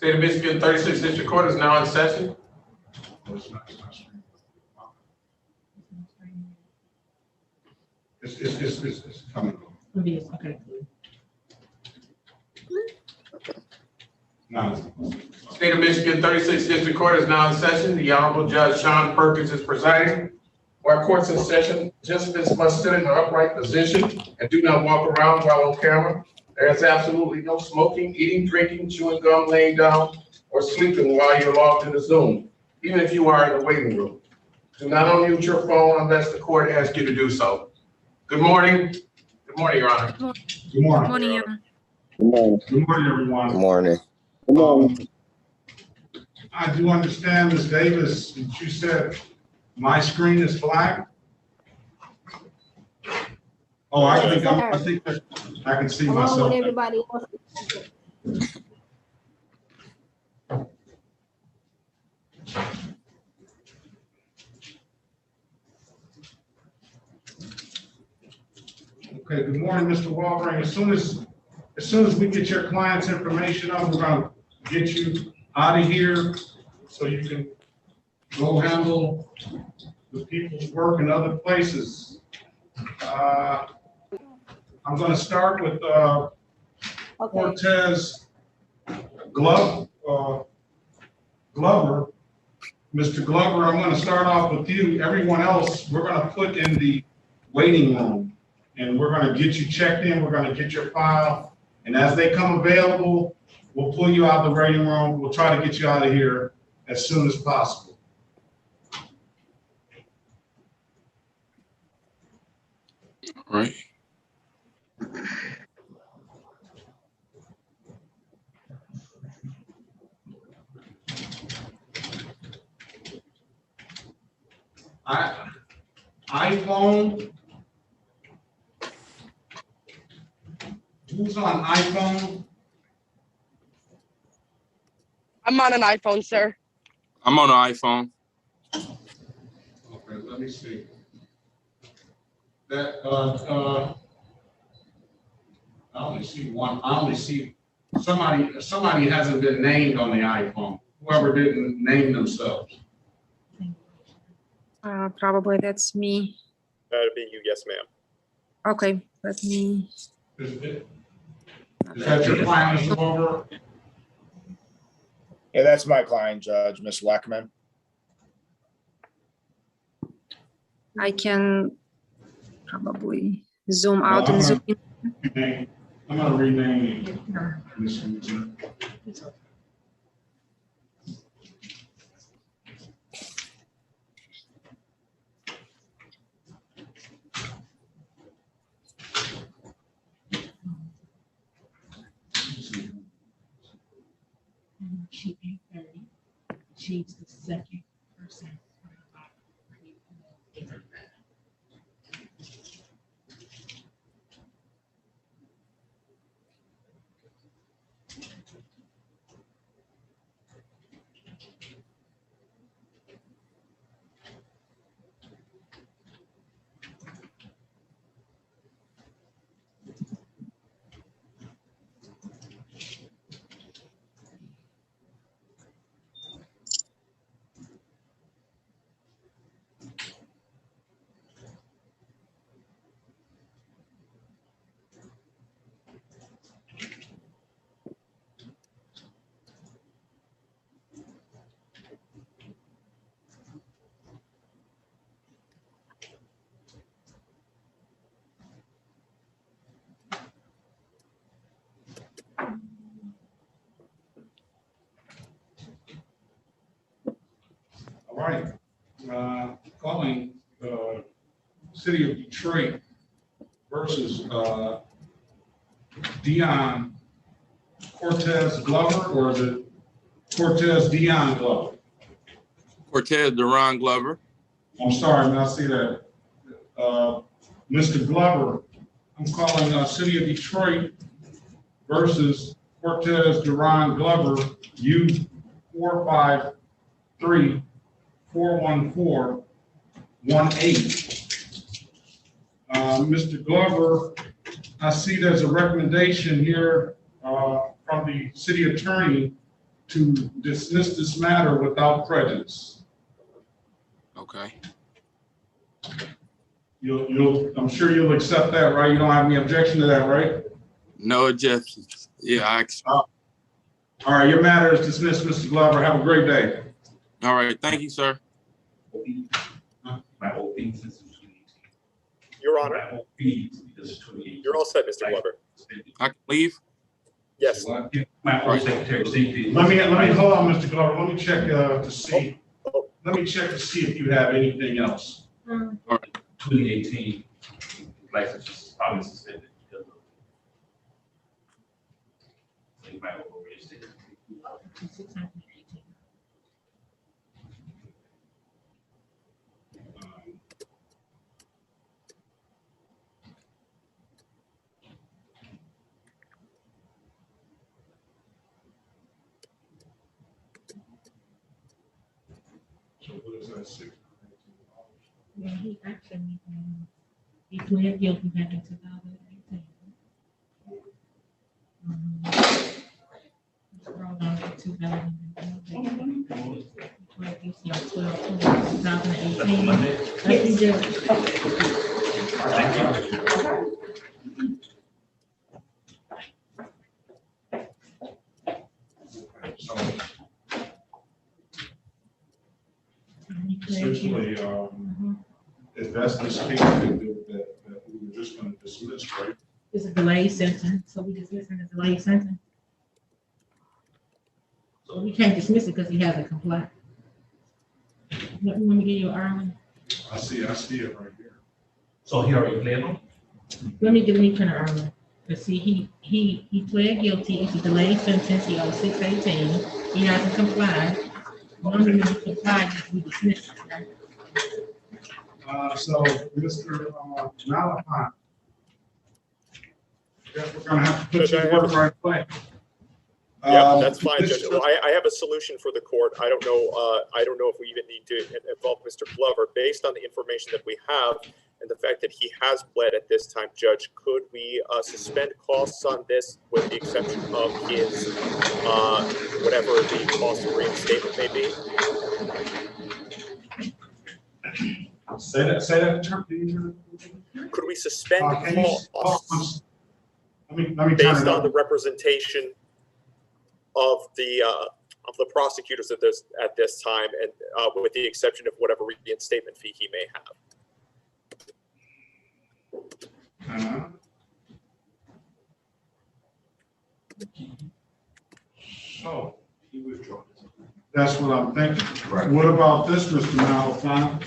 State of Michigan 36th District Court is now in session. It's coming. Okay. No. State of Michigan 36th District Court is now in session. The Honorable Judge Sean Perkins is presiding. While court's in session, participants must sit in an upright position and do not walk around while on camera. There is absolutely no smoking, eating, drinking, chewing gum, laying down, or sleeping while you're logged into Zoom, even if you are in the waiting room. Do not unmute your phone unless the court asks you to do so. Good morning. Good morning, Your Honor. Good morning. Good morning, Your Honor. Good morning, everyone. Good morning. I do understand, Ms. Davis, that you said my screen is black. Oh, I think I can see myself. Along with everybody else. Okay, good morning, Mr. Walgren. As soon as we get your client's information up, we're gonna get you out of here so you can go handle the people's work in other places. I'm gonna start with Cortez Glover. Mr. Glover, I'm gonna start off with you. Everyone else, we're gonna put in the waiting room. And we're gonna get you checked in, we're gonna get your file, and as they come available, we'll pull you out of the waiting room. We'll try to get you out of here as soon as possible. All right. iPhone. Who's on iPhone? I'm on an iPhone, sir. I'm on an iPhone. Okay, let me see. That I only see one. I only see somebody hasn't been named on the iPhone. Whoever didn't name themselves. Probably that's me. That'd be you, yes, ma'am. Okay, let me. Is that your client, Mr. Glover? Yeah, that's my client, Judge, Ms. Weckman. I can probably zoom out and zoom in. I'm gonna rename you. Sheet 830. She's the second person. All right, calling City of Detroit versus Dion Cortez Glover, or is it Cortez Dion Glover? Cortez Duran Glover. I'm sorry, man, I see that. Mr. Glover, I'm calling City of Detroit versus Cortez Duran Glover, U453-414-18. Mr. Glover, I see there's a recommendation here from the city attorney to dismiss this matter without prejudice. Okay. I'm sure you'll accept that, right? You don't have any objection to that, right? No objections. Yeah, All right, your matter is dismissed, Mr. Glover. Have a great day. all right. Thank you, sir. My OP since 2018. Your Honor, My OP is 2018. you're all set, Mr. Glover. I can leave? Yes. My old Secretary of Safety. Let me hold on, Mr. Glover. Let me check to see. Let me check to see if you have anything else. 2018 license is probably suspended because of. So you might want to reinstate it. 618. So what is that, $6? Yeah, he actually, he pled guilty back in 2018. Scroll down to 2018. He pled guilty on 12/20/2018. Thank you, Judge. So He pled guilty. essentially, Mhm. if that's the case, that we were just gonna dismiss, right? It's a delayed sentence, so we dismissing the delayed sentence. So we can't dismiss it because he hasn't complied. Let me give you Arlen. I see it right here. So he already pled on? Let me turn it Arlen. Let's see, he pled guilty. It's a delayed sentence. He owes 618. He hasn't complied. Normally when he complied, we dismiss it. Right? So, Mr. Malachi. Guess we're gonna have to put you to work right away. Yeah, that's fine, Judge. Mr. Well, I have a solution for the court. I don't know if we even need to involve Mr. Glover. Based on the information that we have and the fact that he has pled at this time, Judge, could we suspend costs on this with the exception of his, whatever the cost of reinstatement may be? Say that term, please. Could we suspend Can you, costs let me turn based it on the up. representation of the prosecutors at this time, and with the exception of whatever reinstatement fee he may have? So, that's what I'm thinking. What about this, Mr. Malachi?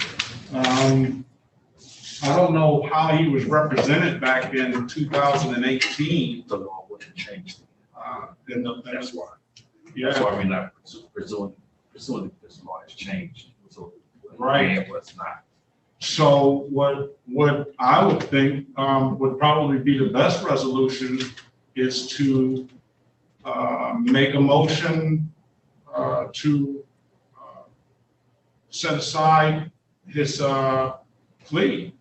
I don't know how he was represented back in 2018. The law wouldn't change. That's why. That's Yeah, why we're not pursuing this law has changed. So Right. it was not. so what I would think would probably be the best resolution is to make a motion to set aside his plea,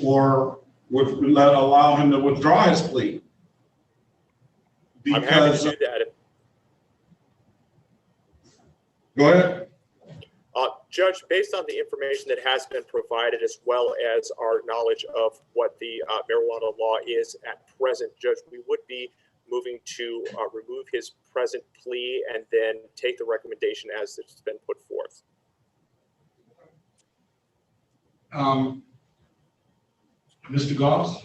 or would allow him to withdraw his plea. I'm happy Because, to do that. go ahead. Judge, based on the information that has been provided, as well as our knowledge of what the marijuana law is at present, Judge, we would be moving to remove his present plea and then take the recommendation as it's been put forth. Mr. Goss?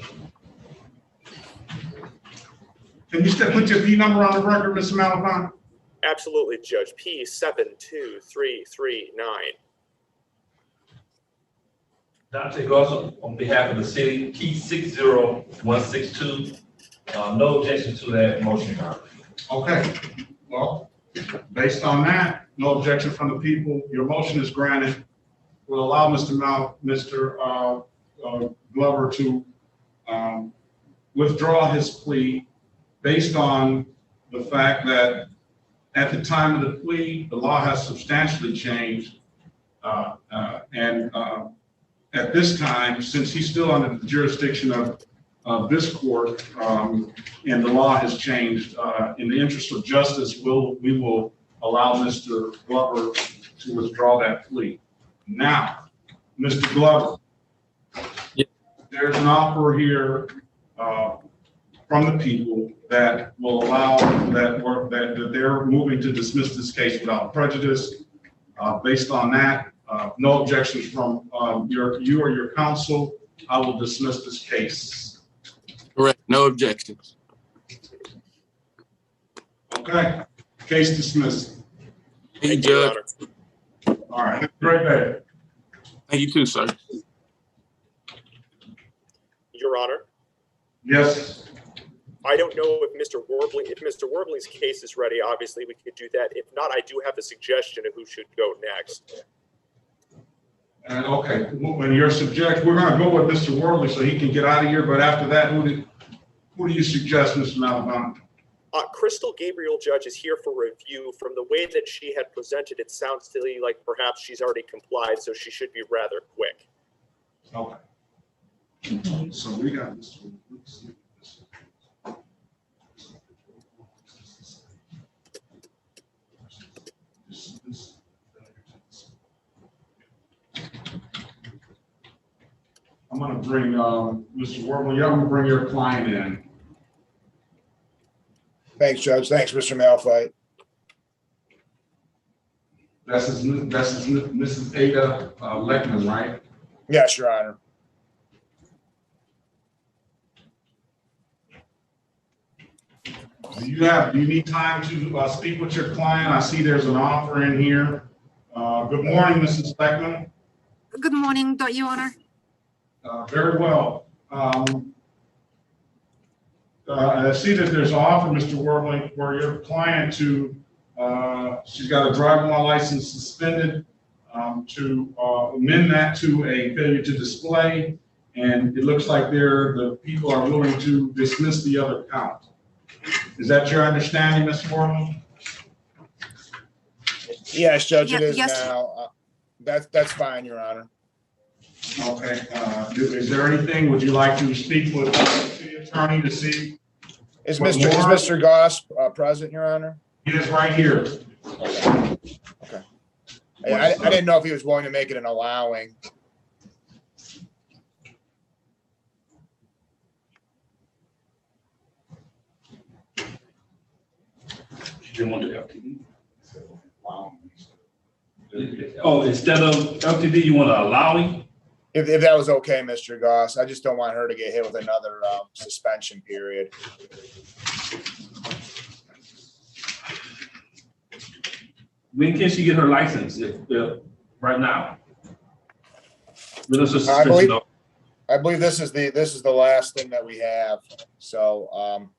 Can you still put your P number on the record, Mr. Malachi? Absolutely, Judge. P72339. Dante Goss, on behalf of the city, key 60162. No objection to that motion, Your Honor. Okay, well, based on that, no objection from the people, your motion is granted. We'll allow Mr. Glover to withdraw his plea based on the fact that at the time of the plea, the law has substantially changed. And at this time, since he's still under the jurisdiction of this court, and the law has changed. In the interest of justice, we will allow Mr. Glover to withdraw that plea. Now, Mr. Glover, Yeah. there's an offer here from the people that will allow that they're moving to dismiss this case without prejudice. Based on that, no objections from you or your counsel, I will dismiss this case. Correct. No objections. Okay, case dismissed. Thank you, Judge. All right, have a great day. Thank you too, sir. Your Honor, Yes, I don't know if Mr. Werbling's case is ready. Obviously, we could do that. If not, I do have a suggestion of who should go next. and okay, when you're subject, we're gonna go with Mr. Worley so he can get out of here, but after that, who do you suggest, Mr. Malabon? Crystal Gabriel, Judge, is here for review. From the way that she had presented, it sounds to me like perhaps she's already complied, so she should be rather quick. Okay. So we got this. I'm gonna bring Mr. Worley, I'm gonna bring your client in. Thanks, Judge. Thanks, Mr. Malphite. That's Mrs. Ada Leckman, right? Yes, Your Honor. Do you need time to speak with your client? I see there's an offer in here. Good morning, Mrs. Leckman. Good morning, Your Honor. Very well. I see that there's an offer, Mr. Worley, for your client to, she's got a driving while license suspended, to amend that to a failure to display. And it looks like the people are willing to dismiss the other count. Is that your understanding, Ms. Worley? Yes, Judge, it is Yes. now. That's fine, Your Honor. Okay, is there anything, would you like to speak with the attorney to see? Is What Mr. Goss present, Your Honor? He is right here. Okay. I didn't know if he was willing to make it an allowing. You want the LTD? Oh, instead of LTD, you want to allowing? If that was okay, Mr. Goss, I just don't want her to get hit with another suspension period. When can she get her license? Right now? I believe this is the last thing that we have. So,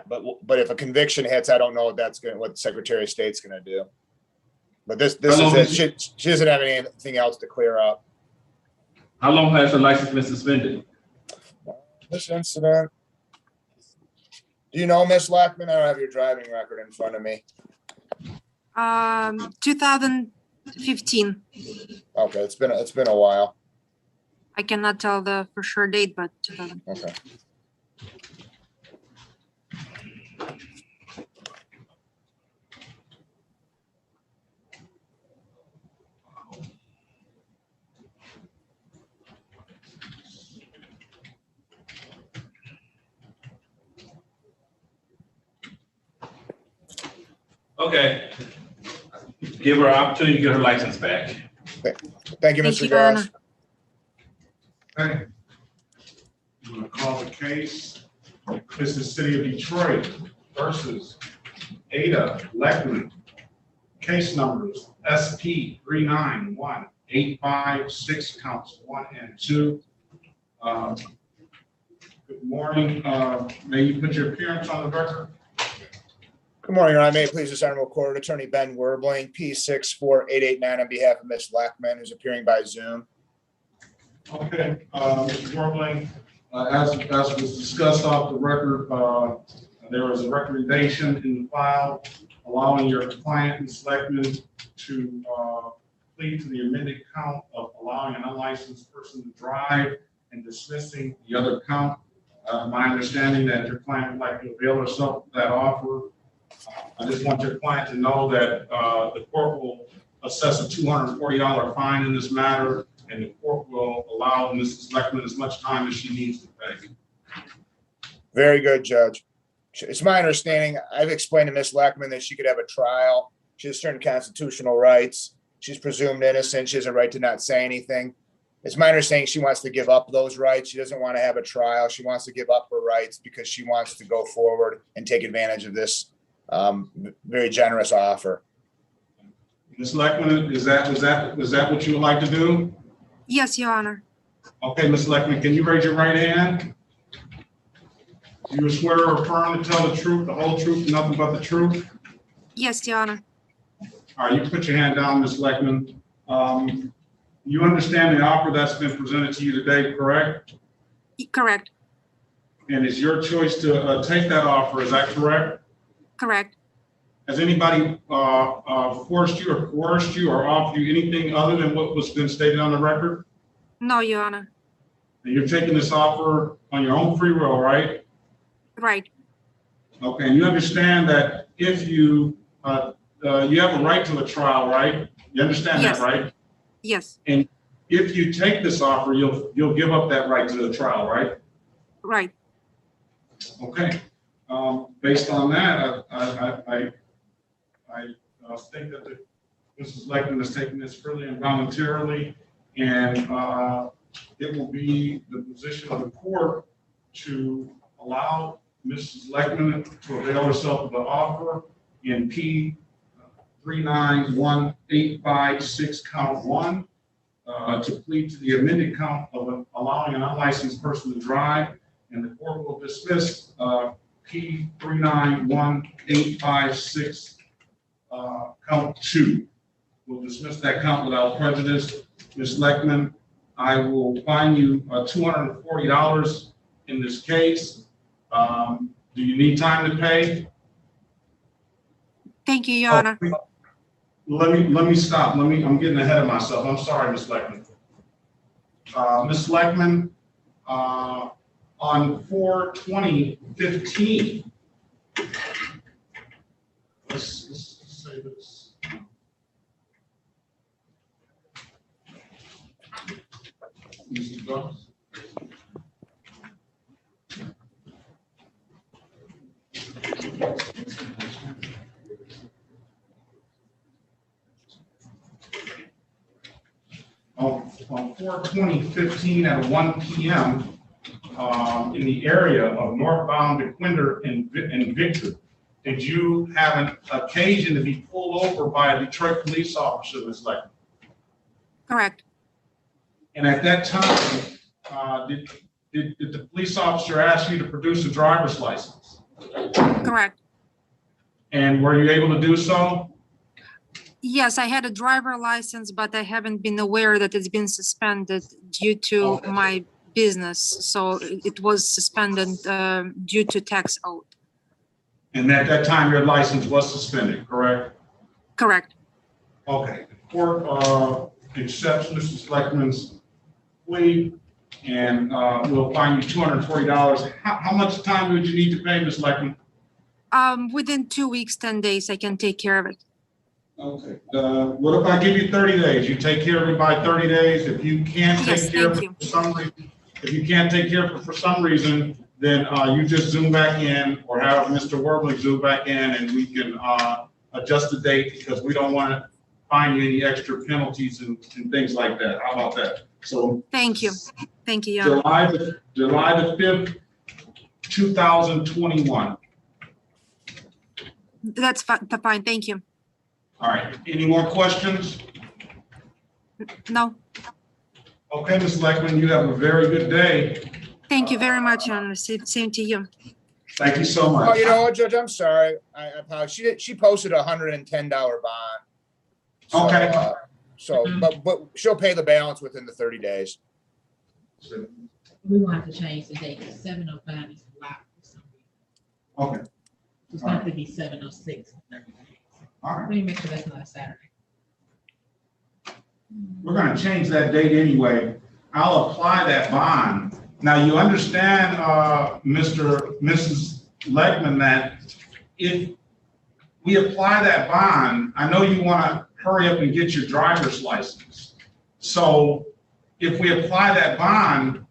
but if a conviction hits, I don't know what the Secretary of State's gonna do. But this is it. She doesn't have anything else to clear up. How long has her license been suspended? This incident. Do you know, Miss Lackman? I don't have your driving record in front of me. 2015. Okay, it's been a while. I cannot tell the for sure date, but 2000. Okay. Okay. Give her an opportunity to get her license back. Thank you, Thank Mr. you, Goss. Okay. I'm gonna call the case. This is City of Detroit versus Ada Leckman. Case numbers SP 391856, counts 1 and 2. Good morning. May you put your appearance on the record? Good morning, Your Honor. May it please this honorable court, Attorney Ben Werbling, P64889 on behalf of Ms. Lackman, who's appearing by Zoom. Okay, Mr. Werbling, as was discussed off the record, there was a recommendation in the file allowing your client, Ms. Leckman, to plead to the amended count of allowing an unlicensed person to drive and dismissing the other count. My understanding that your client would like to avail herself of that offer. I just want your client to know that the court will assess a $240 fine in this matter, and the court will allow Mrs. Leckman as much time as she needs to pay. Very good, Judge. It's my understanding, I've explained to Ms. Leckman that she could have a trial. She has certain constitutional rights. She's presumed innocent. She has a right to not say anything. It's my understanding she wants to give up those rights. She doesn't want to have a trial. She wants to give up her rights because she wants to go forward and take advantage of this very generous offer. Ms. Leckman, is that what you would like to do? Yes, Your Honor. Okay, Ms. Leckman, can you raise your right hand? Do you swear or affirm to tell the truth, the whole truth, and nothing but the truth? Yes, Your Honor. All right, you put your hand down, Ms. Leckman. You understand the offer that's been presented to you today, correct? Correct. And it's your choice to take that offer, is that correct? Correct. Has anybody forced you or coerced you or offered you anything other than what was been stated on the record? No, Your Honor. And you're taking this offer on your own free will, right? Right. Okay, and you understand that if you you have a right to a trial, right? You understand Yes. that, right? Yes. And if you take this offer, you'll give up that right to the trial, right? Right. Okay. Based on that, I think that Mrs. Leckman is taking this freely and voluntarily, and it will be the position of the court to allow Mrs. Leckman to avail herself of the offer in P 391856 count 1 to plead to the amended count of allowing an unlicensed person to drive, and the court will dismiss P 391856 count 2. We'll dismiss that count without prejudice. Ms. Leckman, I will fine you $240 in this case. Do you need time to pay? Thank you, Your Honor. Let me stop. I'm getting ahead of myself. I'm sorry, Ms. Leckman. Ms. Leckman, on 4/20/15, let's say this. Mrs. Goss? On 4/20/15 at 1 p.m. In the area of northbound DeQuinder and Victor, did you have an occasion to be pulled over by a Detroit police officer, Ms. Leckman? Correct. And at that time, did the police officer ask you to produce a driver's license? Correct. And were you able to do so? Yes, I had a driver license, but I haven't been aware that it's been suspended due to Okay. my business. So it was suspended due to tax owed. And at that time, your license was suspended, correct? Correct. Okay, the court accepts Mrs. Leckman's plea and will fine you $240. How much time would you need to pay, Ms. Leckman? Within 2 weeks, 10 days, I can take care of it. Okay, what if I give you 30 days? You take care of it by 30 days. If you can't Yes, take care of thank it for some reason, then you just zoom back in or have Mr. Werbling zoom back in and we can adjust the date because we don't want to fine you any extra penalties and things like that. How about that? So Thank you. Thank you, Your Honor. July the 5th, 2021. That's fine. Thank you. All right, any more questions? No, Okay, Ms. Leckman, you have a very good day. thank you very much, Your Honor. Same to you. Thank you so Oh, much. you know what, Judge? I'm sorry. I apologize. She posted a $110 bond. So, Okay. But she'll pay the balance within the 30 days. We will have to change the date. 7:05 is blocked for some reason. Okay, It's going to be 7:06. all Let right. me make sure that's not a Saturday. We're gonna change that date anyway. I'll apply that bond. Now, you understand, Mrs. Legman, that if we apply that bond, I know you want to hurry up and get your driver's license. So if we apply that bond,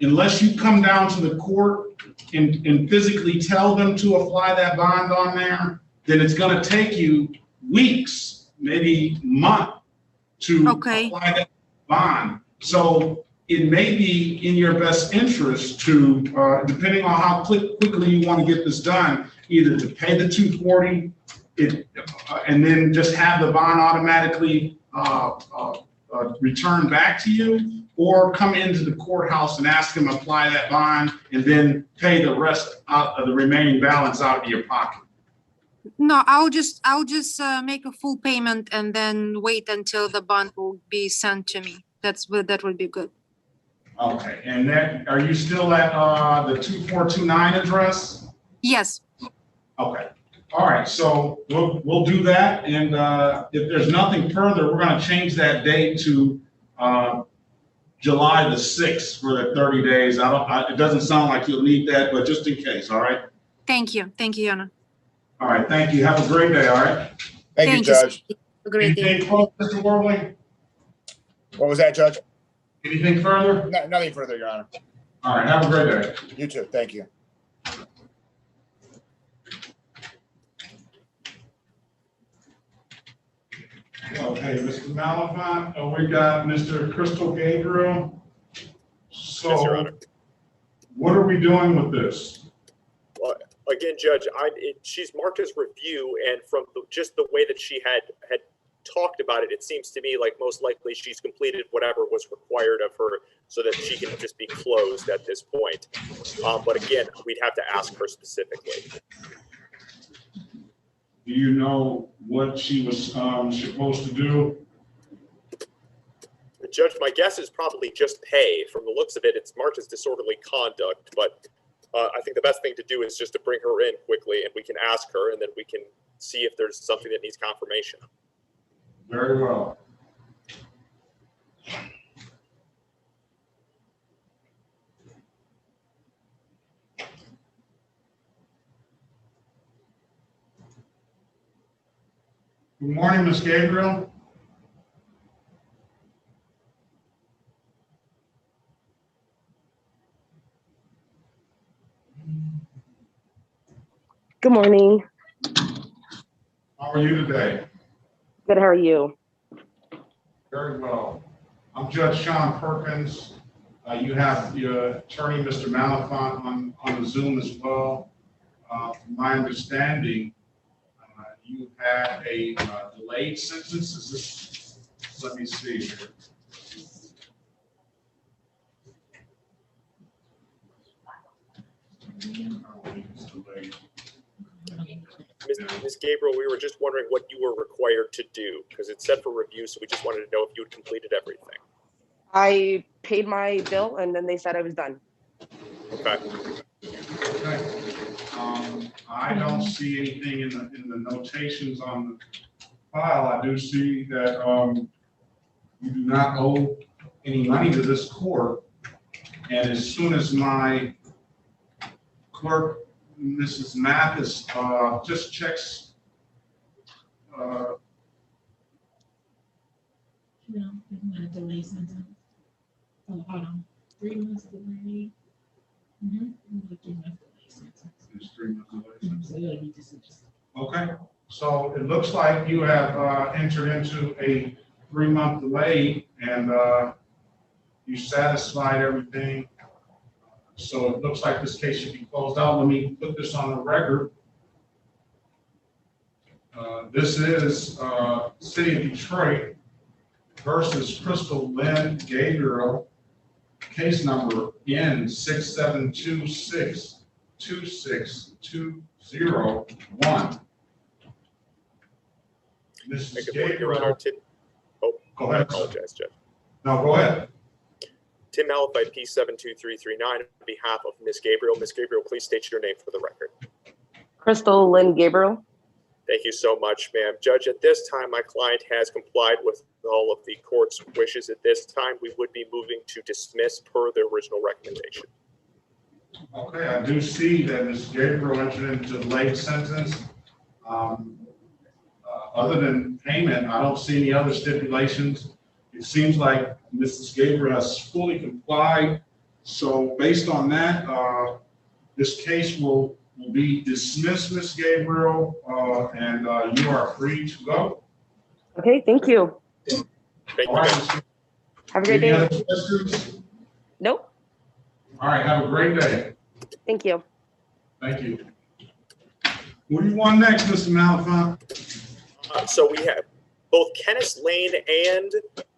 unless you come down to the court and physically tell them to apply that bond on there, then it's going to take you weeks, maybe month to apply that bond. So it may be in your best interest to, depending on how quickly you want to get this done, either to pay the $240 and then just have the bond automatically returned back to you, or come into the courthouse and ask them to apply that bond and then pay the rest out of the remaining balance out of your pocket. No, I'll just make a full payment and then wait until the bond will be sent to me. That would be good. Okay, and then are you still at the 2429 address? Yes. Okay. All right, so we'll do that, and if there's nothing further, we're going to change that date to July the 6th for the 30 days. It doesn't sound like you'll need that, but just in case. All right. Thank you, Yana. All right, thank you. Have a great day. All right. Thank you, Judge. Have a great day. Anything further, Mr. Worley? What was that, Judge? Anything further? No, nothing further, Your Honor. All right, have a great day. You too. Thank you. Okay, Mr. Malafont, we got Mr. Crystal Gabriel. Yes, Your Honor. What are we doing with this? Well, again, Judge, she's marked as review, and from just the way that she had talked about it, it seems to me like most likely she's completed whatever was required of her so that she can just be closed at this point. But again, we'd have to ask her specifically. Do you know what she was supposed to do? Judge, my guess is probably just pay. From the looks of it, it's marked as disorderly conduct, but I think the best thing to do is just to bring her in quickly, and we can ask her, and then we can see if there's something that needs confirmation. Very well. Good morning, Ms. Gabriel. Good morning. How are you today? Good, how are you? Very well. I'm Judge Sean Perkins. You have your attorney, Mr. Malafont, on the Zoom as well. From my understanding, you had a delayed sentence. Is this, let me see here. Ms. Gabriel, we were just wondering what you were required to do, because it's set for review, so we just wanted to know if you had completed everything. I paid my bill and then they said I was done. Okay. Okay. I don't see anything in the notations on the file. I do see that you do not owe any money to this court. And as soon as my clerk, Mrs. Mathis, just checks. No, it's not a delay sentence. Oh, hold on. 3 months delay. 3 months delay sentence. It's 3 months away. So it'll be just. Okay, so it looks like you have entered into a 3-month delay, and you satisfied everything. So it looks like this case should be closed out. Let me put this on the record. This is City of Detroit versus Crystal Lynn Gabriel, case number N672626201. Mrs. Gabriel. Go ahead. I apologize, Judge. No, go ahead. Tim Malafite, P72339, on behalf of Ms. Gabriel. Ms. Gabriel, please state your name for the record. Crystal Lynn Gabriel. Thank you so much, ma'am. Judge, at this time, my client has complied with all of the court's wishes at this time, we would be moving to dismiss per the original recommendation. Okay, I do see that Ms. Gabriel entered into the late sentence. Other than payment, I don't see any other stipulations. It seems like Mrs. Gabriel has fully complied. So based on that, this case will be dismissed, Ms. Gabriel, and you are free to go. Okay, thank you. Thank All you. right. Guys. Have a great Any day. other questions? Nope, All right, have a great day. thank you. Thank you. What do you want next, Mr. Malafont? So we have both Kenneth Lane and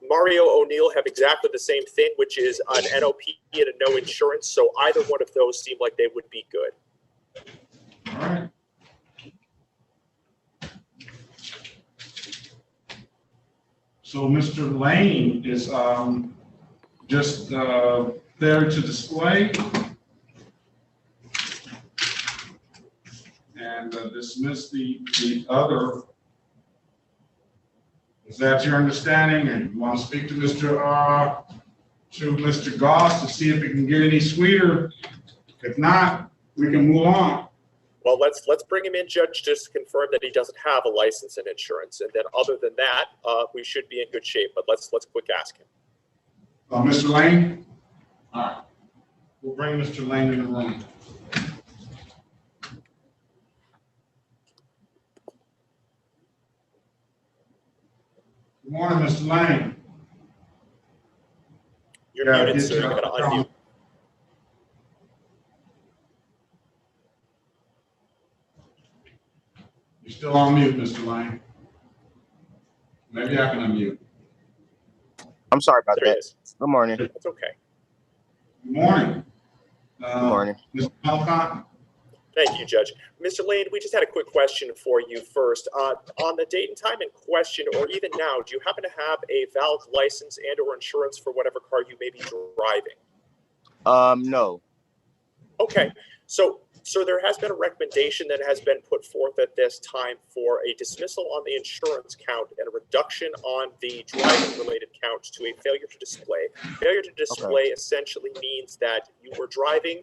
Mario O'Neill have exactly the same thing, which is an NOP and a no insurance. So either one of those seem like they would be good. All right. So Mr. Lane is just there to display and dismiss the other. Is that your understanding? And you want to speak to Mr. Goss to see if it can get any sweeter? If not, we can move on. Well, let's bring him in, Judge, just to confirm that he doesn't have a license and insurance. And then other than that, we should be in good shape. But let's quick ask him. Mr. Lane? All right. We'll bring Mr. Lane in the room. Good morning, Mr. Lane. You're muted, sir. You're going to unmute. You're still on mute, Mr. Lane. Maybe I can unmute. I'm sorry about There he that. is. Good morning. That's okay. Good morning. Good morning. Mr. Malafont? Thank you, Judge. Mr. Lane, we just had a quick question for you first. On the date and time in question, or even now, do you happen to have a valid license and or insurance for whatever car you may be driving? No. Okay, so there has been a recommendation that has been put forth at this time for a dismissal on the insurance count and a reduction on the driving-related count to a failure to display. Failure to display essentially means that you were driving,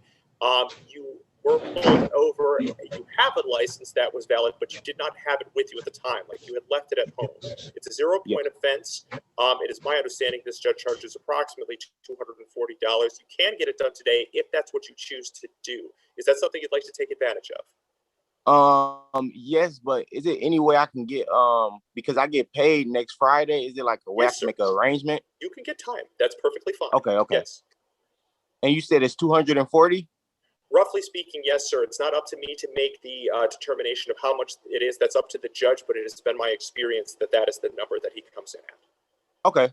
you were pulled over, you have a license that was valid, but you did not have it with you at the time, like you had left it at home. It's a 0-point offense. It is my understanding this judge charges approximately $240. You can get it done today if that's what you choose to do. Is that something you'd like to take advantage of? Yes, but is it any way I can get, because I get paid next Friday, is it like a way I Yes, can make an arrangement? You can get time. That's perfectly fine. Okay. Yes. And you said it's 240? Roughly speaking, yes, sir. It's not up to me to make the determination of how much it is. That's up to the judge, but it has been my experience that that is the number that he comes in at. Okay.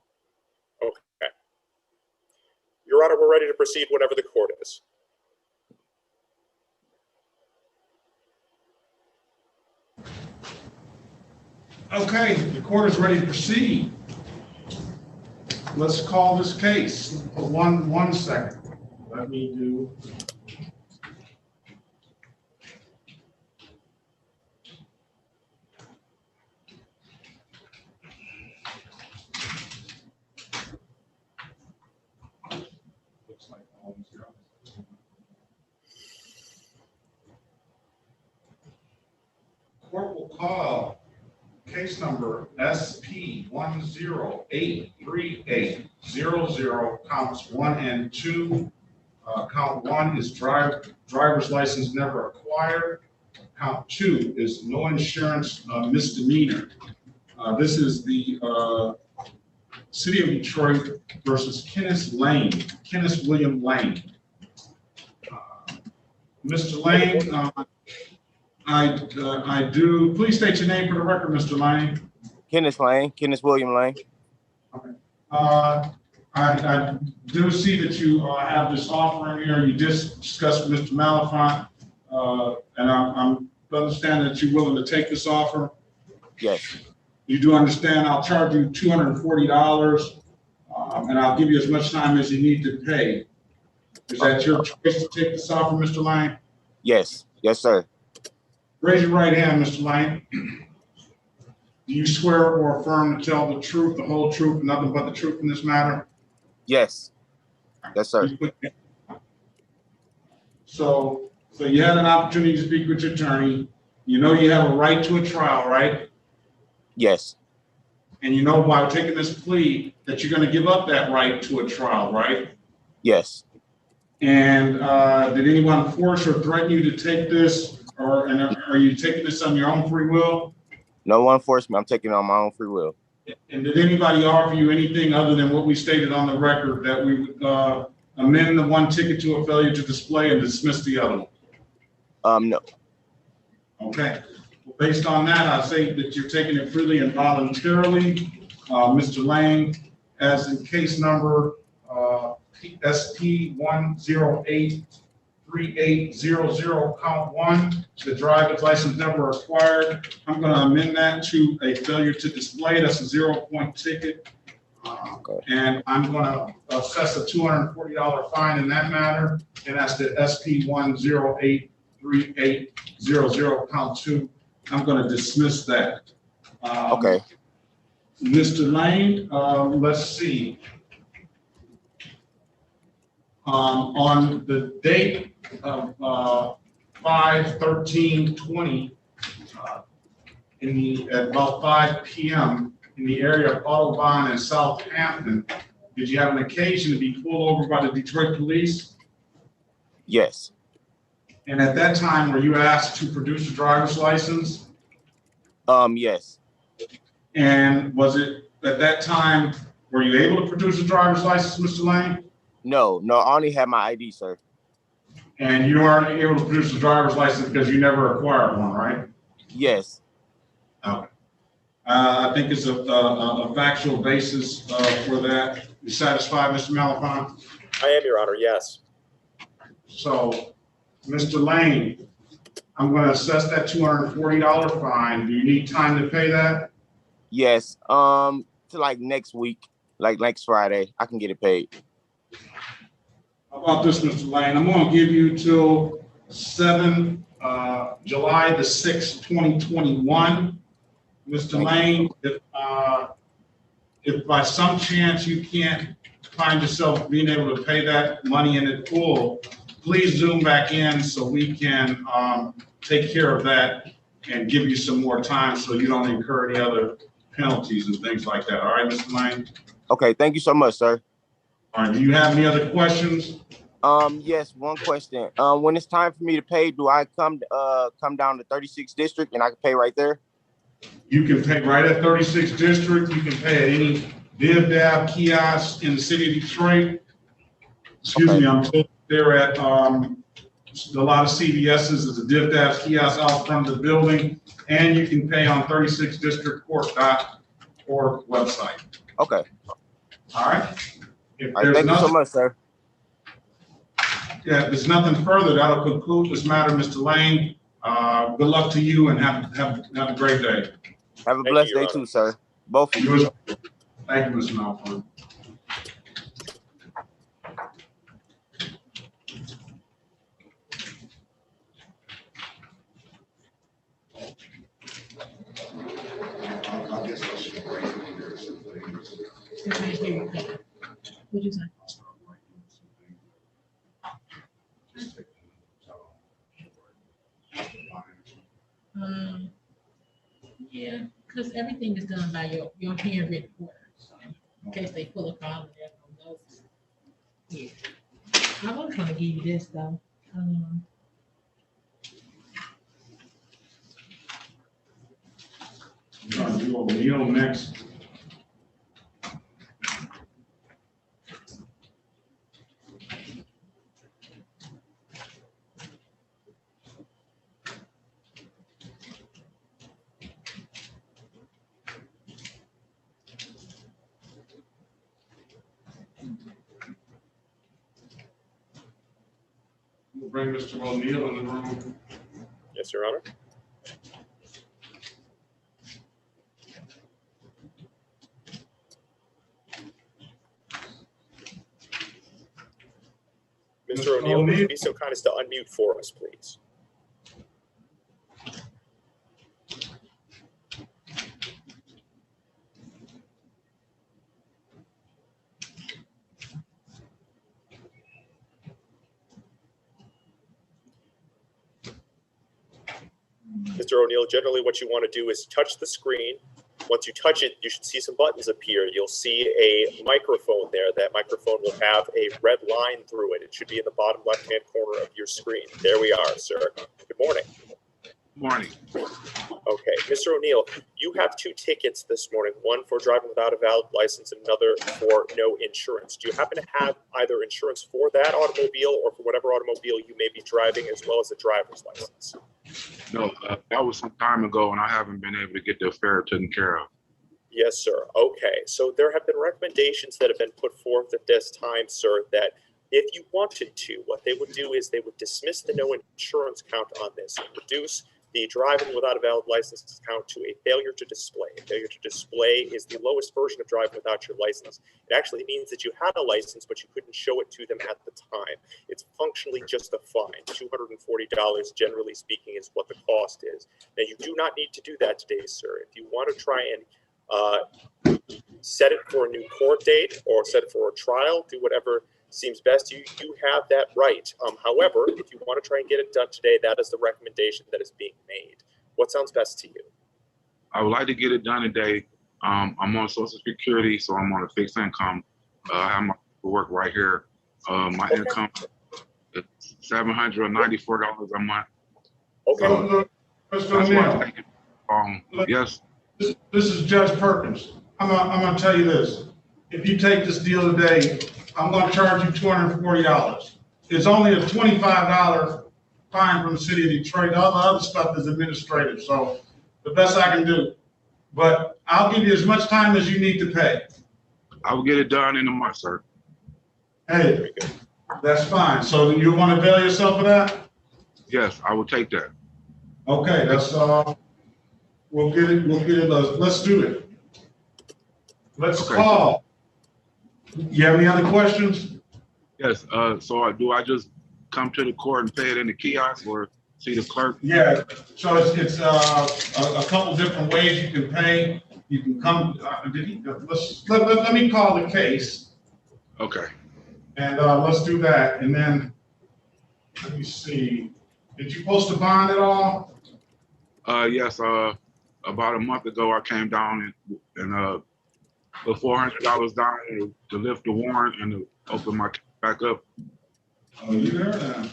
Okay. Your Honor, we're ready to proceed whenever the court is. Okay, the court is ready to proceed. Let's call this case. One second. Let me do. Looks like Holmes here. Court will call case number SP 1083800, counts 1 and 2. Count 1 is driver's license never acquired. Count 2 is no insurance misdemeanor. This is the City of Detroit versus Kenneth William Lane. Mr. Lane, I do, please state your name for the record, Mr. Lane. Kenneth William Lane. Okay. I do see that you have this offer in here. You just discussed with Mr. Malafont, and I'm understand that you're willing to take this offer. Yes. You do understand I'll charge you $240, and I'll give you as much time as you need to pay. Is that your choice to take this offer, Mr. Lane? Yes, sir. Raise your right hand, Mr. Lane. Do you swear or affirm to tell the truth, the whole truth, and nothing but the truth in this matter? Yes. Yes, sir. So you had an opportunity to speak with your attorney. You know you have a right to a trial, right? Yes. And you know by taking this plea that you're going to give up that right to a trial, right? Yes. And did anyone force or threaten you to take this, or are you taking this on your own free will? No one forced me. I'm taking it on my own free will. And did anybody offer you anything other than what we stated on the record, that we would amend the one ticket to a failure to display and dismiss the other one? No. Okay. Well, based on that, I say that you're taking it freely and voluntarily. Mr. Lane, as in case number SP 1083800, count 1, the driver's license never acquired. I'm going to amend that to a failure to display. That's a 0-point ticket. Okay. And I'm going to assess a $240 fine in that matter. And that's the SP 1083800, count 2. I'm going to dismiss that. Okay. Mr. Lane, let's see. On the date of 5/13/20, at about 5 p.m. in the area of Audubon and Southampton, did you have an occasion to be pulled over by the Detroit police? Yes. And at that time, were you asked to produce a driver's license? Yes. And was it at that time, were you able to produce a driver's license, Mr. Lane? No, I only have my ID, sir. And you aren't able to produce a driver's license because you never acquired one, right? Yes. Okay. I think it's a factual basis for that. You satisfied, Mr. Malafont? I am, Your Honor, yes. So, Mr. Lane, I'm going to assess that $240 fine. Do you need time to pay that? Yes. To like next week, like next Friday, I can get it paid. How about this, Mr. Lane? I'm going to give you till July the 6th, 2021. Mr. Lane, if by some chance you can't find yourself being able to pay that money in full, please zoom back in so we can take care of that and give you some more time so you don't incur any other penalties and things like that. All right, Mr. Lane? Okay, thank you so much, sir. All right, do you have any other questions? Yes, one question. When it's time for me to pay, do I come down to 36th District and I can pay right there? You can pay right at 36th District. You can pay at any DivDav kiosk in the city of Detroit. Excuse me, I'm told there at a lot of CVS's is a DivDav kiosk out front of the building, and you can pay on 36districtcourt.org website. Okay. All right. All right, thank you so much, sir. Yeah, if there's nothing further, that'll conclude this matter, Mr. Lane. Good luck to you and have a great day. Have a blessed day too, sir. Both of you. Thank you, Mr. Malfoy. What'd you say? Yeah, because everything is done by your handwritten order. So in case they pull a file and there's no notes. Yeah. I was gonna give you this though. We're gonna do O'Neill next. We'll bring Mr. O'Neill in the room. Yes, Your Honor. Mr. O'Neill, would you be so kind as to unmute for us, please? Mr. O'Neill, generally what you want to do is touch the screen. Once you touch it, you should see some buttons appear. You'll see a microphone there. That microphone will have a red line through it. It should be in the bottom left-hand corner of your screen. There we are, sir. Good morning. Morning. Okay, Mr. O'Neill, you have 2 tickets this morning, one for driving without a valid license and another for no insurance. Do you happen to have either insurance for that automobile or for whatever automobile you may be driving, as well as a driver's license? No, that was some time ago, and I haven't been able to get the affair taken care of. Yes, sir. Okay, so there have been recommendations that have been put forth at this time, sir, that if you wanted to, what they would do is they would dismiss the no insurance count on this and reduce the driving without a valid license count to a failure to display. A failure to display is the lowest version of driving without your license. It actually means that you had a license, but you couldn't show it to them at the time. It's functionally just a fine. $240, generally speaking, is what the cost is. Now, you do not need to do that today, sir. If you want to try and set it for a new court date or set it for a trial, do whatever seems best. You have that right. However, if you want to try and get it done today, that is the recommendation that is being made. What sounds best to you? I would like to get it done today. I'm on Social Security, so I'm on a fixed income. I have my work right here. My income is $794 a month. Okay. Mr. That's why O'Neill, I'm taking, yes, this is Judge Perkins. I'm gonna tell you this. If you take this deal today, I'm gonna charge you $240. It's only a $25 fine from the city of Detroit. All the other stuff is administrative, so the best I can do. But I'll give you as much time as you need to pay. I will get it done in a month, sir. Hey, that's fine. So you wanna avail yourself of that? Yes, I will take that. Okay, that's, we'll get it, let's do it. Let's Okay. call. You have any other questions? Yes, so do I just come to the court and pay it in the kiosk or see the clerk? Yeah, so it's a couple different ways you can pay. You can come, let me call the case Okay. and let's do that. And then, let me see, did you post a bond at all? Yes, about a month ago, I came down and put $400 down to lift the warrant and to open my back up. Oh, you there now?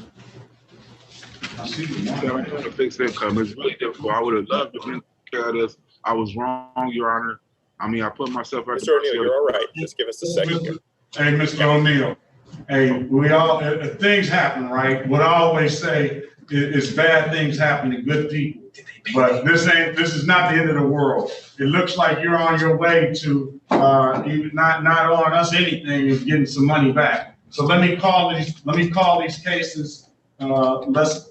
I see the Yeah, I'm bond. doing a fixed income. It's really difficult. I would have loved to be care of this. I was wrong, Your Honor. I mean, I put myself at Mr. O'Neill, you're all right. Just give us a second here. Hey, Mr. O'Neill, hey, we all, if things happen, right? What I always say is bad things happen to good people. But this is not the end of the world. It looks like you're on your way to, not owing us anything and getting some money back. So let me call these cases, let's.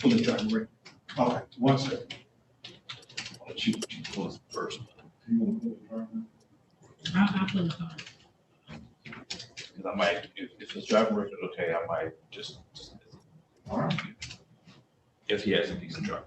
Pull the driver rate. Okay, one second. I'll let you pull it first. You wanna pull the driver? I'll pull the car. Because I might, if his driving record is okay, I might just All right. if he has a decent driver.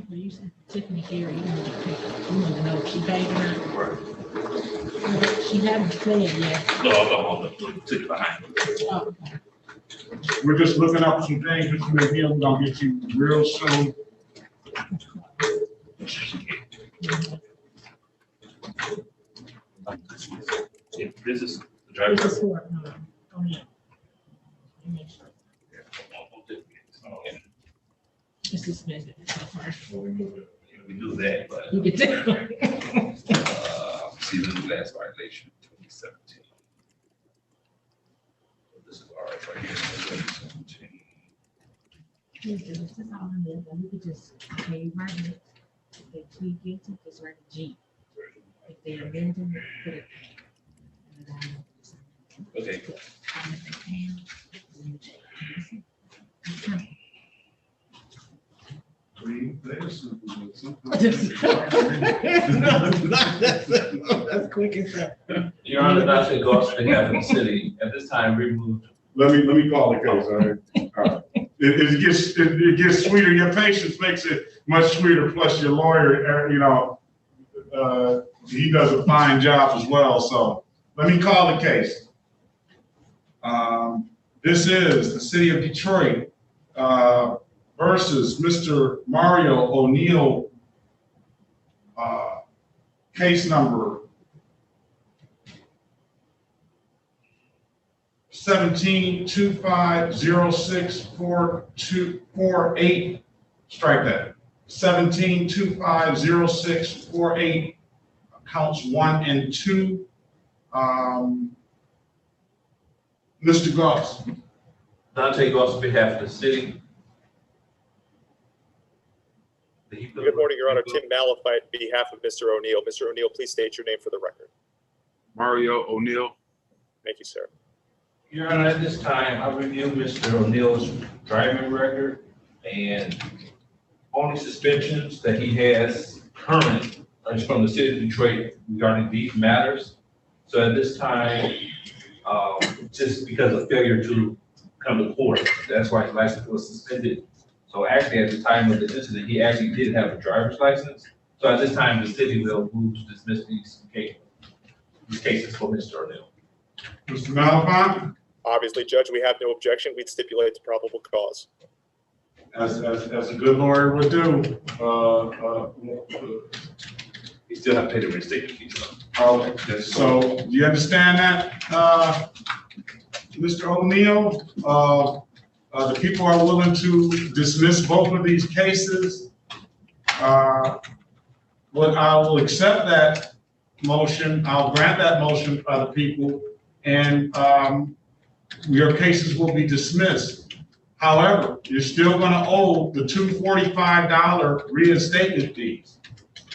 Well, you said Tiffany here, you wanted to know if she paid or not. She hasn't said yet. No, I'm on the ticket behind. Oh, okay. We're just looking up some things, Mr. McGill, we're gonna get you real soon. If this is the driver. This is for, oh, yeah. Okay. It's suspended so far. We do that, but, You can tell. season of last violation, 2017. This is ours right here, 2017. This is all in there, but you could just pay right here. If they plead guilty, just write a G. If they amend it, put it. Okay, That's quick and simple. Your Honor, Dante Goss, on behalf of the city, at this time removed. Let me call the case, all right? All right. It gets sweeter. Your patience makes it much sweeter. Plus your lawyer, he does a fine job as well. So let me call the case. This is the city of Detroit versus Mr. Mario O'Neill. Case number 1725064248. Strike that. 17250648. Counts 1 and 2. Mr. Goss. Dante Goss, on behalf of the city. Good morning, Your Honor. Tim Malafide, on behalf of Mr. O'Neill. Mr. O'Neill, please state your name for the record. Mario O'Neill. Thank you, sir. Your Honor, at this time, I reviewed Mr. O'Neill's driving record and only suspensions that he has current is from the city of Detroit regarding these matters. So at this time, just because of failure to come to court, that's why his license was suspended. So actually, at the time of the incident, he actually did have a driver's license. So at this time, the city will move to dismiss these cases for Mr. O'Neill. Mr. Malafide? Obviously, Judge, we have no objection. We'd stipulate the probable cause. As a good lawyer would do. He still have to pay the reinstatement fee. So do you understand that, Mr. O'Neill? The people are willing to dismiss both of these cases. But I will accept that motion. I'll grant that motion by the people, and your cases will be dismissed. However, you're still going to owe the $245 reinstatement fees.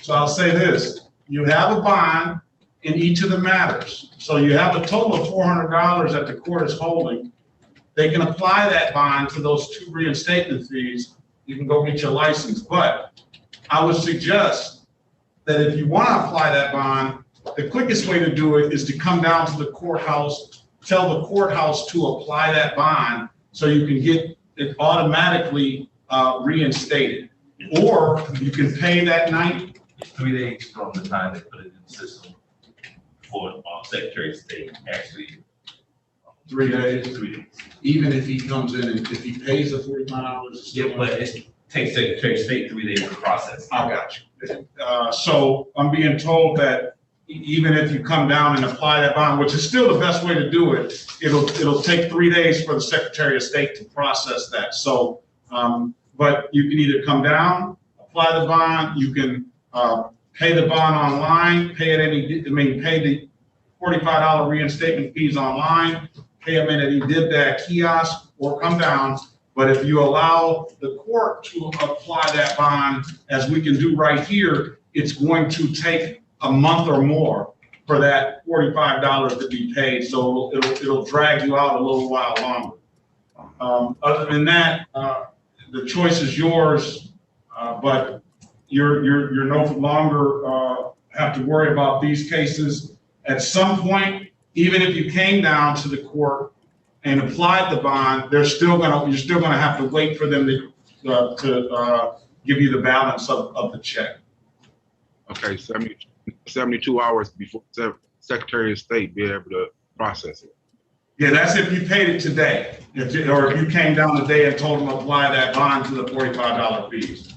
So I'll say this: you have a bond in each of the matters. So you have a total of $400 that the court is holding. They can apply that bond to those 2 reinstatement fees. You can go get your license. But I would suggest that if you want to apply that bond, the quickest way to do it is to come down to the courthouse, tell the courthouse to apply that bond so you can get it automatically reinstated. Or you can pay that night. It's 3 days from the time they put it in the system for Secretary of State, actually. 3 days. 3 days. Even if he comes in and if he pays the $45. Yeah, but it takes Secretary of State 3 days to process. I got you. So I'm being told that even if you come down and apply that bond, which is still the best way to do it, it'll take 3 days for the Secretary of State to process that. So, but you can either come down, apply the bond, you can pay the bond online, pay the $45 reinstatement fees online, pay them in an eDibDAC kiosk, or come down. But if you allow the court to apply that bond, as we can do right here, it's going to take a month or more for that $45 to be paid. So it'll drag you out a little while longer. Other than that, the choice is yours, but you're no longer have to worry about these cases. At some point, even if you came down to the court and applied the bond, you're still gonna have to wait for them to give you the balance of the check. Okay, 72 hours before Secretary of State be able to process it. Yeah, that's if you paid it today, or if you came down today and told them to apply that bond to the $45 fees.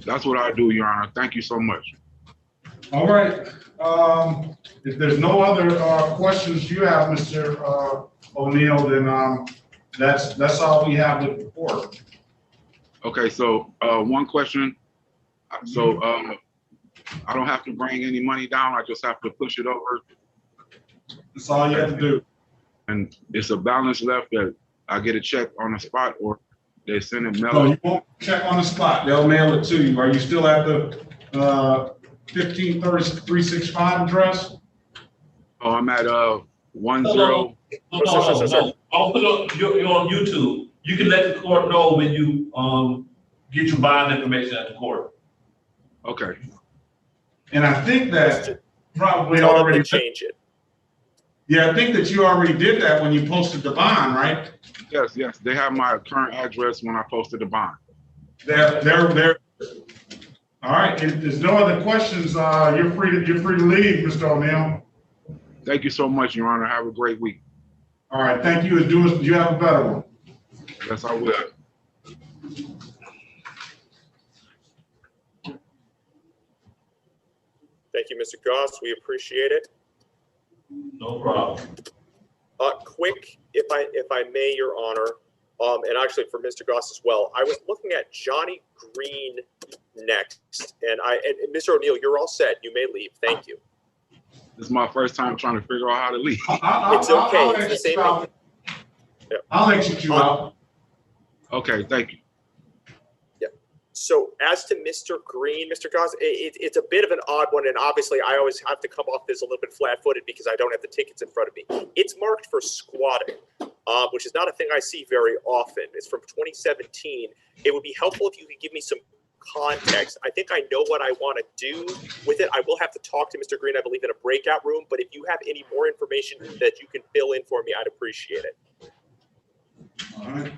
That's what I do, Your Honor. Thank you so much. All right. If there's no other questions you have, Mr. O'Neill, then that's all we have to report. Okay, so one question. So I don't have to bring any money down. I just have to push it over. That's all you have to do. And it's a balance left that I get a check on the spot, or they send it mail. No, you won't check on the spot. They'll mail it to you. Are you still at the 15365 address? Oh, I'm at 10. No. I'll put you're on YouTube. You can let the court know when you, get your bond information at the court. Okay. And I think that probably Tell them already, to change it. yeah, I think that you already did that when you posted the bond, right? Yes, yes. They have my current address when I posted the bond. They're. All right, if there's no other questions, you're free to leave, Mr. O'Neill. Thank you so much, Your Honor. Have a great week. All right, thank you. Do you have a better one? Yes, I will. Thank you, Mr. Goss. We appreciate it. No problem. Quick, if I may, Your Honor, and actually for Mr. Goss as well, I was looking at Johnny Green next, and Mr. O'Neill, you're all set. You may leave. Thank you. This is my first time trying to figure out how to leave. It's okay. It's the same. Yeah. I'll exit you out. Okay, thank you. Yeah. So as to Mr. Green, Mr. Goss, it's a bit of an odd one, and obviously I always have to come off this a little bit flat-footed because I don't have the tickets in front of me. It's marked for squatting, which is not a thing I see very often. It's from 2017. It would be helpful if you could give me some context. I think I know what I want to do with it. I will have to talk to Mr. Green, I believe, in a breakout room, but if you have any more information that you can fill in for me, I'd appreciate it. All right.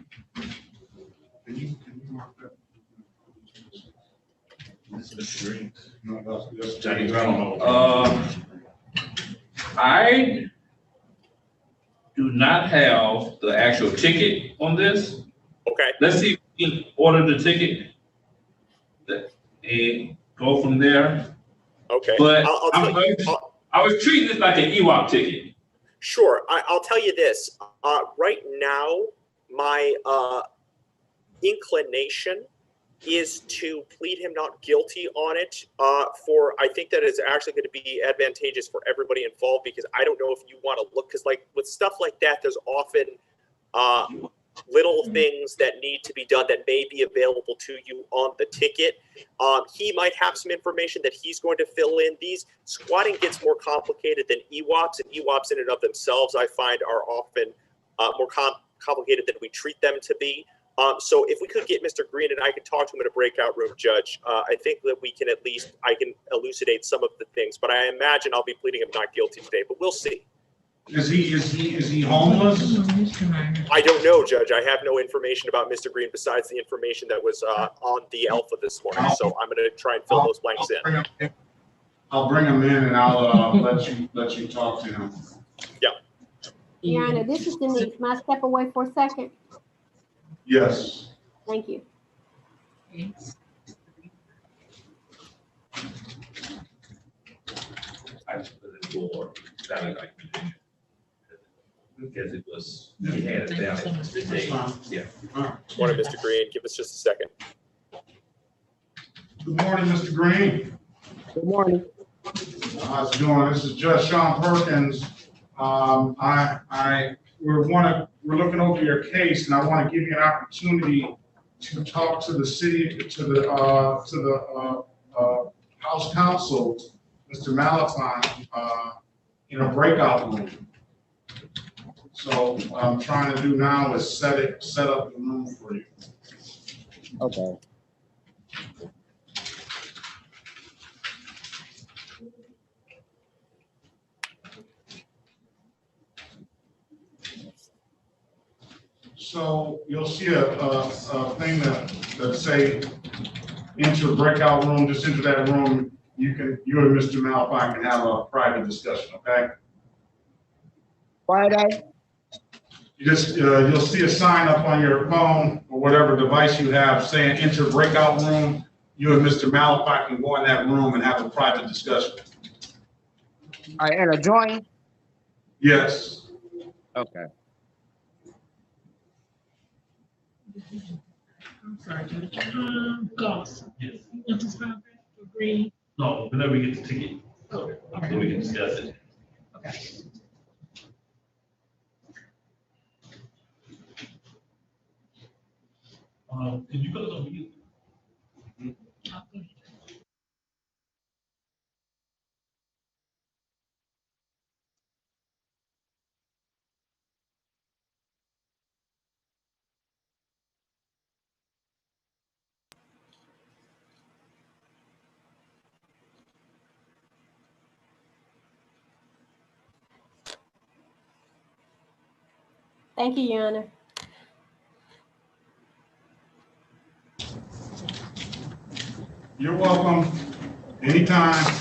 Can you mark that? This is Mr. Green. No, that's Johnny Green. I do not have the actual ticket on this. Okay. Let's see if we can order the ticket and go from there. Okay. But I was treating this like an EWOP ticket. Sure. I'll tell you this. Right now, my inclination is to plead him not guilty on it. I think that is actually going to be advantageous for everybody involved, because I don't know if you want to look, because like with stuff like that, there's often little things that need to be done that may be available to you on the ticket. He might have some information that he's going to fill in. These squatting gets more complicated than EWOPs, and EWOPs in and of themselves, I find, are often more complicated than we treat them to be. So if we could get Mr. Green and I could talk to him in a breakout room, Judge, I think that we can I can elucidate some of the things, but I imagine I'll be pleading him not guilty today, but we'll see. Is he homeless? I don't know, Judge. I have no information about Mr. Green besides the information that was on the Alpha this morning. So I'm going to try and fill those blanks in. I'll bring him in and I'll let you talk to him. Yeah. Your Honor, this is Denise. May I step away for a second? Yes. Thank you. I just put it for sounded like because it was, he had it down today. Yeah. Morning, Mr. Green. Give us just a second. Good morning, Mr. Green. Good morning. How's it going? This is Judge Sean Perkins. We're looking over your case, and I want to give you an opportunity to talk to the city, to the House Counsel, Mr. Malapan, in a breakout room. So what I'm trying to do now is set up the room for you. Okay. So you'll see a thing that say enter breakout room. Just enter that room. You and Mr. Malapan can have a private discussion. Okay. Friday? You'll see a sign up on your phone or whatever device you have saying enter breakout room. You and Mr. Malapan can go in that room and have a private discussion. All right, and a join? Yes. Okay. I'm sorry, Judge. Goss. Yes. You want to stop for Green? No, whenever we get the ticket, Okay. then we can discuss it. Okay. Can you put it on mute? Okay. Thank you, Your Honor. You're welcome. Anytime.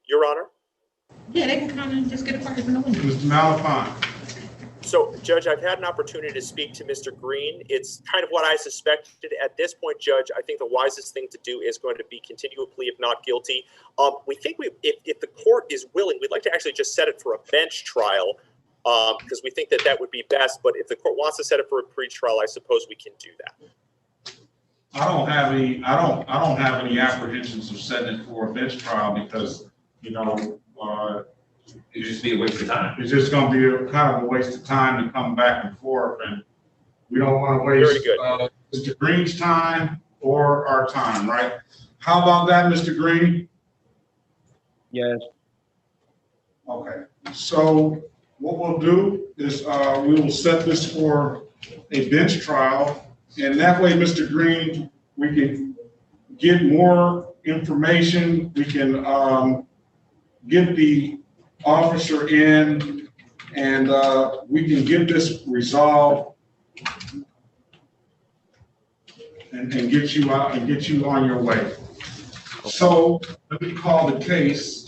Your Honor. Yeah, they can come and just get a part from the window. Mr. Malafont. So, Judge, I've had an opportunity to speak to Mr. Green. It's kind of what I suspected. At this point, Judge, I think the wisest thing to do is going to be continue a plea if not guilty. We think if the court is willing, we'd like to actually just set it for a bench trial because we think that would be best. But if the court wants to set it for a pre-trial, I suppose we can do that. I don't have any apprehensions of setting it for a bench trial because, you know, It'd just be a waste of time. it's just gonna be a kind of a waste of time to come back and forth, and we don't wanna waste Mr. Green's time or our time, right? How about that, Mr. Green? Yes. Okay, so what we'll do is, we will set this for a bench trial, and that way, Mr. Green, we can get more information, we can, get the officer in, and we can get this resolved and get you out and get you on your way. So let me call the case.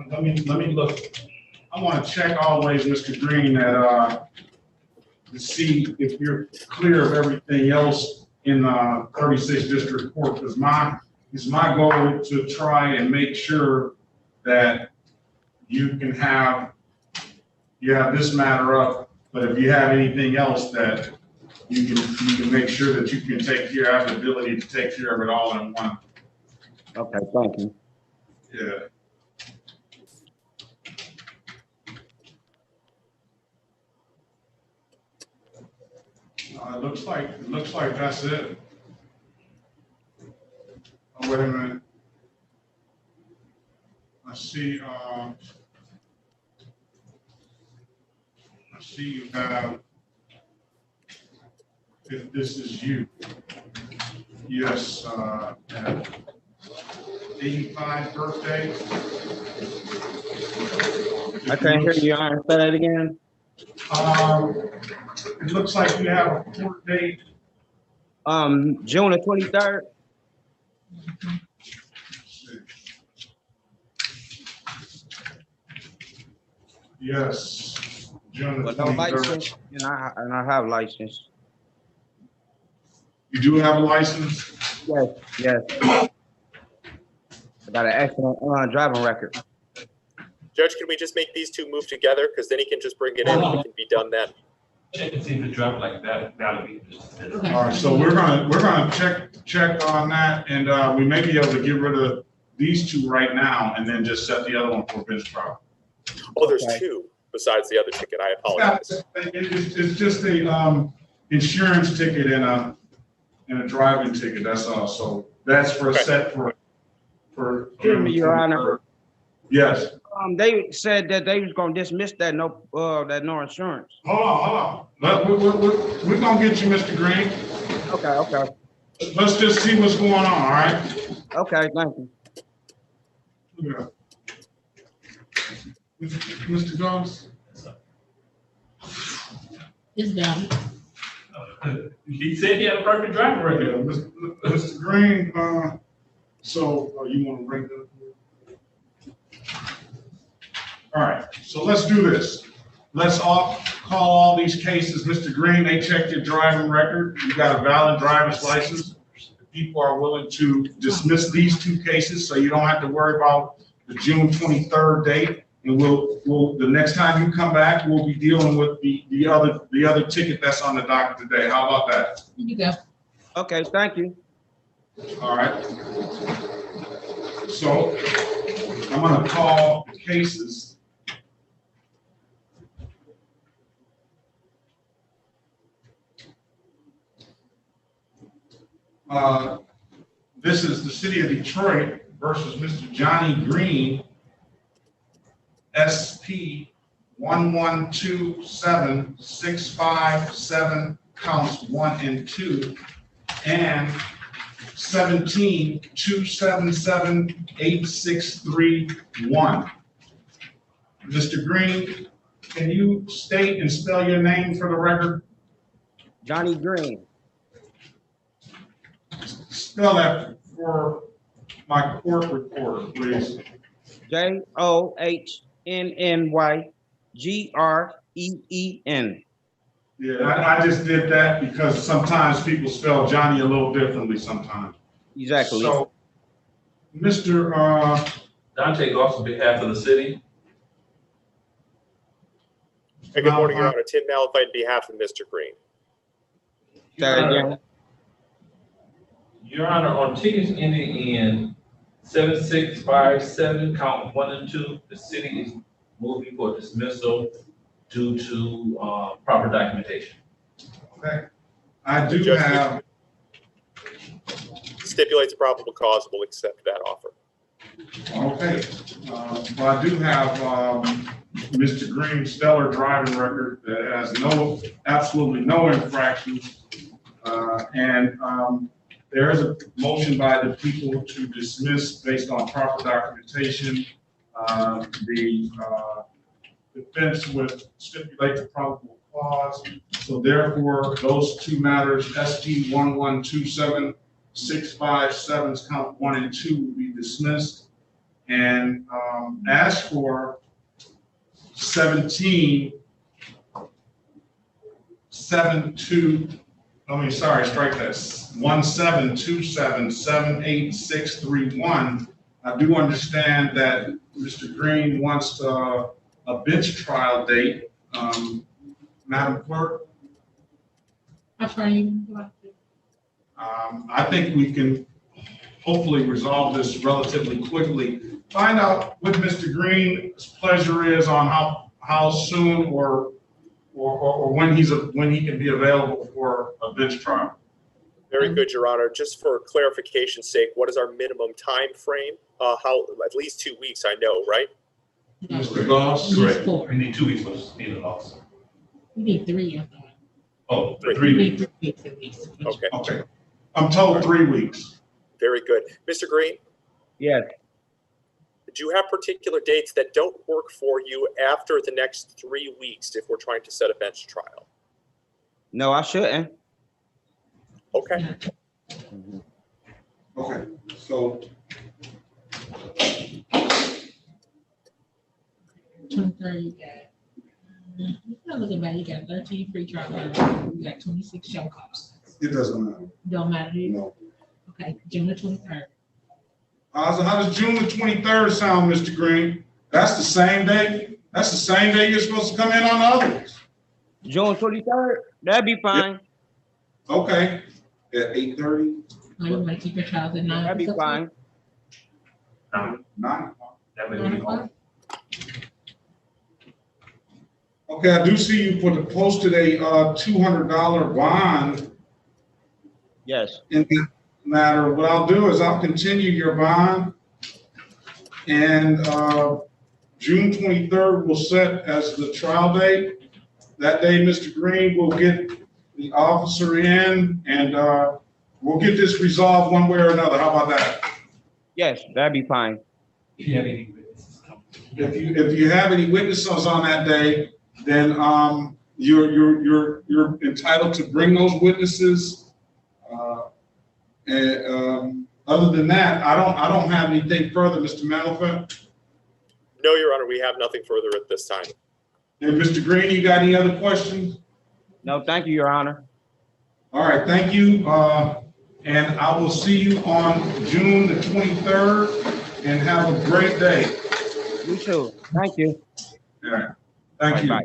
Let me look. I want to check always, Mr. Green, that to see if you're clear of everything else in 36th District Court, because it's my goal to try and make sure that you have this matter up, but if you have anything else that you can make sure that you can have the ability to take care of it all in one. Okay, thank you. Yeah. It looks like that's it. Oh, wait a minute. I see you have, if this is you. Yes, 85 birthday. I can't hear you. Say that again. It looks like we have a court date. June the 23rd. Yes, June the But no 23rd. license, and I have license. You do have a license? Yes, yes. I got an excellent driving record. Judge, can we just make these two move together? Because then he can just bring it in and we can be done then. Check and see if it's dropped like that, that'll be. All right, so we're gonna check on that, and we may be able to get rid of these two right now and then just set the other one for bench trial. Oh, there's Okay. two besides the other ticket. I apologize. It's just a insurance ticket and a driving ticket, that's all. So that's for Okay. set for. Excuse me, Your Honor. Yes. They said that they was gonna dismiss that no insurance. Hold on. We're gonna get you, Mr. Green. Okay. Let's just see what's going on, all right? Okay, thank you. Yeah. Mr. Goss? It's done. He said he had a perfect driving Yeah, record. Mr. Green, so you wanna bring that? All right, so let's do this. Let's call all these cases. Mr. Green, they checked your driving record. You got a valid driver's license. People are willing to dismiss these two cases, so you don't have to worry about the June 23rd date. And we'll the next time you come back, we'll be dealing with the other ticket that's on the docket today. How about that? Here you go. Okay, thank you. All right. So I'm gonna call the cases. This is the city of Detroit versus Mr. Johnny Green, SP 1127657, counts 1 and 2, and 17277861. Mr. Green, can you state and spell your name for the record? Johnny Green. Spell that for my court reporter, please. JOHNNYGREEN. Yeah, I just did that because sometimes people spell Johnny a little differently sometimes. Exactly. So, Mr. Dante Goss on behalf of the city. Hey, good morning, Your Honor. Tim Malafide on behalf of Mr. Green. Your Honor, on tickets ending in 7657, count 1 and 2, the city is moving for dismissal due to proper documentation. Okay, I do Judge, have. Stipulates a probable cause, we'll accept that offer. Okay, well, I do have Mr. Green's stellar driving record that has absolutely no infractions. And there is a motion by the people to dismiss based on proper documentation. The defense would stipulate the probable cause. So therefore, those two matters, ST 1127657's count 1 and 2 will be dismissed. And as for 172777861. I do understand that Mr. Green wants a bench trial date. Madam Clerk? I think we can hopefully resolve this relatively quickly. Find out what Mr. Green's pleasure is on how soon or when he can be available for a bench trial. Very good, Your Honor. Just for clarification's sake, what is our minimum time frame? At least 2 weeks, I know, right? Mr. Goss? Correct. We need 2 weeks for the loss. We need 3. Oh, Three. 3 weeks. 3 weeks at least. Okay, Okay, I'm told 3 weeks. very good. Mr. Green, Yes. do you have particular dates that don't work for you after the next 3 weeks if we're trying to set a bench trial? No, I shouldn't. Okay. Okay, so 23, you got, look at you got 13 free trial, you got 26 show costs. it doesn't matter. Don't matter, to you? No. Okay, June the 23rd. So how does June the 23rd sound, Mr. Green? That's the same day? That's the same day you're supposed to come in on the other ones? June 23rd, that'd be fine. Okay, at 8:30? Oh, you might keep your trials at 9. That'd be fine. 9 o'clock. That may 9 be o'clock? Okay, I do see you posted a $200 bond Yes. in that matter. What I'll do is I'll continue your bond, and June 23rd will set as the trial date. That day, Mr. Green will get the officer in, and we'll get this resolved one way or another. How about that? Yes, that'd be fine. If you have any witnesses come. If you have any witnesses on that day, then you're entitled to bring those witnesses. Other than that, I don't have anything further, Mr. Manlefeld. No, Your Honor, we have nothing further at this time. And Mr. Green, you got any other questions? No, thank you, Your Honor. All right, thank you. And I will see you on June the 23rd, and have a great day. You too. Thank you. All right, thank you. Bye.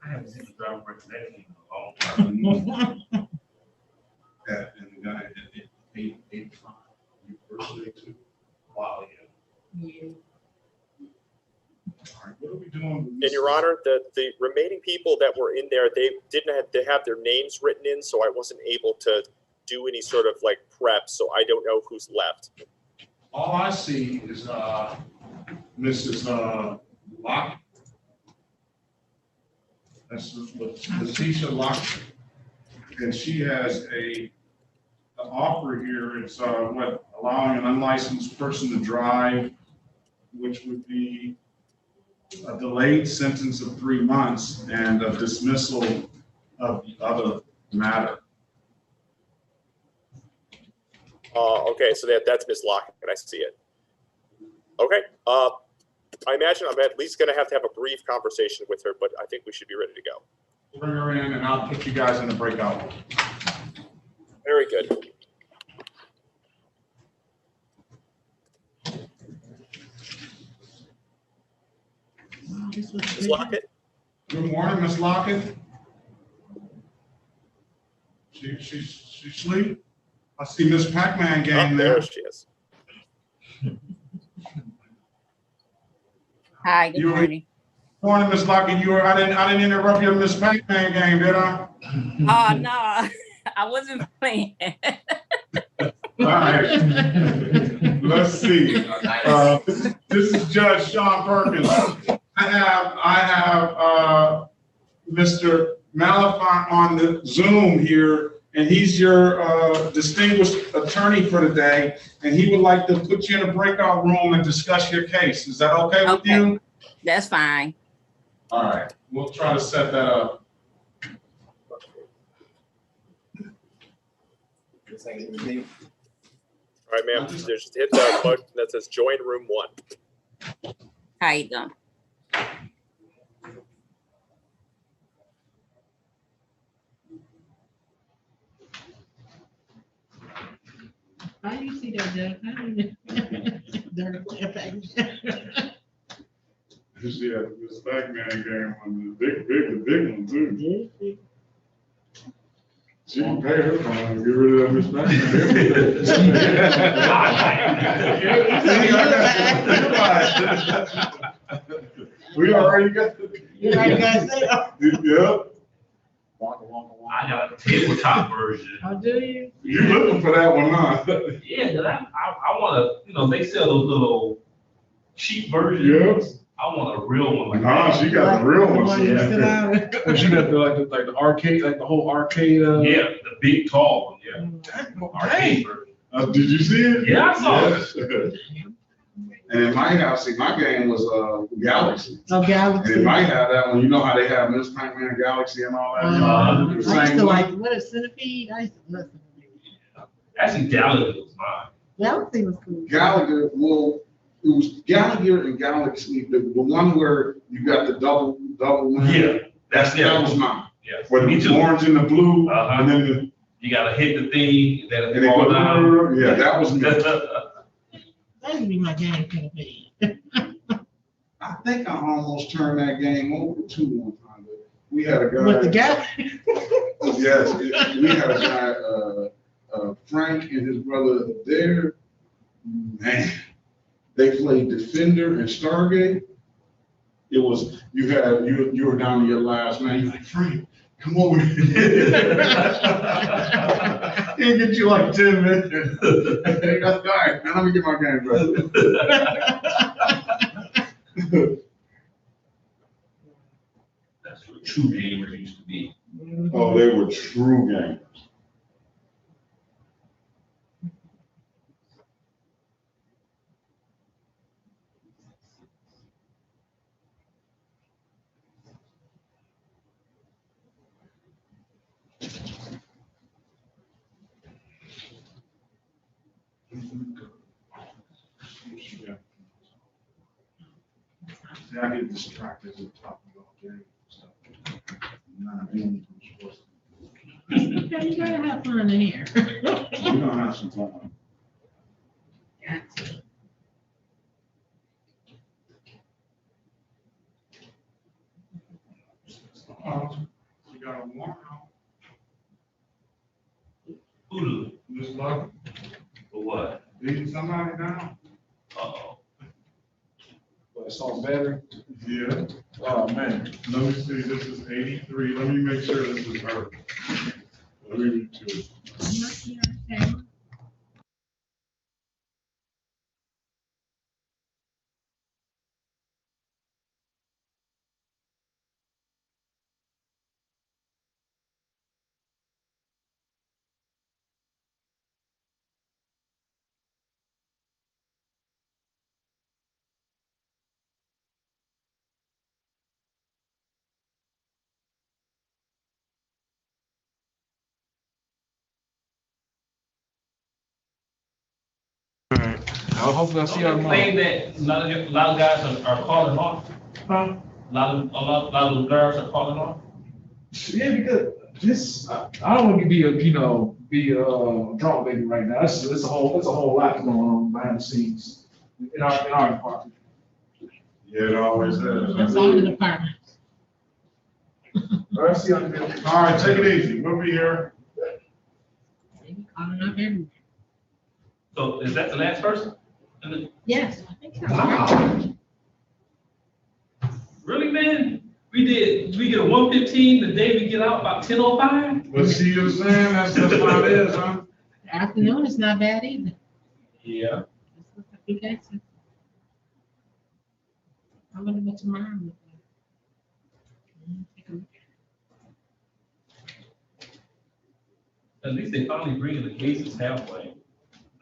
I haven't seen the driver record in a long time. And the guy at 8:05. You first day too. Wow, yeah. Yeah. All right, what are we doing? with And this? Your Honor, the remaining people that were in there, they didn't have to have their names written in, so I wasn't able to do any sort of like prep, so I don't know who's left. All I see is Mrs. Locke. That's Letitia Locke. And she has an offer here. It's allowing an unlicensed person to drive, which would be a delayed sentence of 3 months and a dismissal of the other matter. Okay, so that's Ms. Lockett, I see it. Okay, I imagine I'm at least gonna have to have a brief conversation with her, but I think we should be ready to go. Bring her in, and I'll put you guys in a breakout room. Very good. Wow, this was Ms. good. Lockett? Good morning, Ms. Lockett. She sleep? I see Miss Pac-Man Oh, game there there. she is. Hi, good You were- morning. Morning, Miss Lockett. I didn't interrupt your Miss Pac-Man game, did I? Oh, no, I wasn't playing. All right. Let's see. This is Judge Sean Perkins. I have Mr. Malafont on the Zoom here, and he's your distinguished attorney for today, and he would like to put you in a breakout room and discuss your case. Is that okay with Okay. you? That's fine. All right, we'll try to set that up. All right, ma'am, just hit the button that says join room 1. How you doing? How do you see that, Doug? How do you- You see that Miss Pac-Man game on the big one too. She can pay her fine and get rid of that Miss Pac-Man. We already got the. You already got that? Yep. I got a tabletop version. Oh, do you? You looking for that one, huh? Yeah, 'cause I want to, they sell those little cheap versions. I want a real one. Like Nah, she got the real one. One you sit down. She got the arcade, like the whole arcade. Yeah, the big tall one, yeah. Mm. Arcade version. Did you see it? Yeah, I saw Yes. And it might have, see, my game was Galaxy. Oh, And Galaxy. it might have that one, you know how they have Miss Pac-Man Galaxy and all that? I The used same to one. like, what is Centipede? I used to listen. Actually, Gallagher was mine. Galaxy was cool. Gallagher, well, it was Gallagher and Galaxy, the one where you got the double line. Yeah, That was mine. Yeah, Where me the too. orange and the blue, Uh-huh. and then You gotta hit the thing, then and it they fall go down. yeah, that was me. That used to be my game, Centipede. I think I almost turned that game over to one time, but we had a guy. With the Galaxy. Yes, we had a guy, Frank and his brother there. Man, they played Defender and Stargate. It was, you were down to your last man. You're like, Frank, come over here. He'll get you like 10 minutes. All right, now let me get my game ready. That's what true gamers used to be. Oh, they were true gamers. See, I get distracted with talking about games and stuff. Nah, I ain't supposed to. Okay, you gotta have fun in here. We're gonna have some fun. You got a warrant out. Who Miss Love, for what? beating somebody down? Uh-oh. Well, it's on battery. Yeah. Oh, man. Let me see, this is 83. Let me make sure this is her. Let me read to it. Hopefully I'll see y'all tomorrow. Claim that a lot of guys are calling off. Huh? A lot of guards are calling off. Yeah, because this, I don't want to be a drunk baby right now. It's a whole lot going on behind the scenes in our department. Yeah, it always is. That's all the departments. All right, see y'all in a minute. All right, take it easy. We'll be here. They be calling up everywhere. So is that the last person? Yes, I think so. Wow. Really, man? We get a 1:15 the day we get out about 10:05? But see what I'm saying? That's how it is, huh? Afternoon is not bad either. Yeah. That's what the big exit. I'm gonna go tomorrow. Take a look. At least they finally bringing the cases halfway.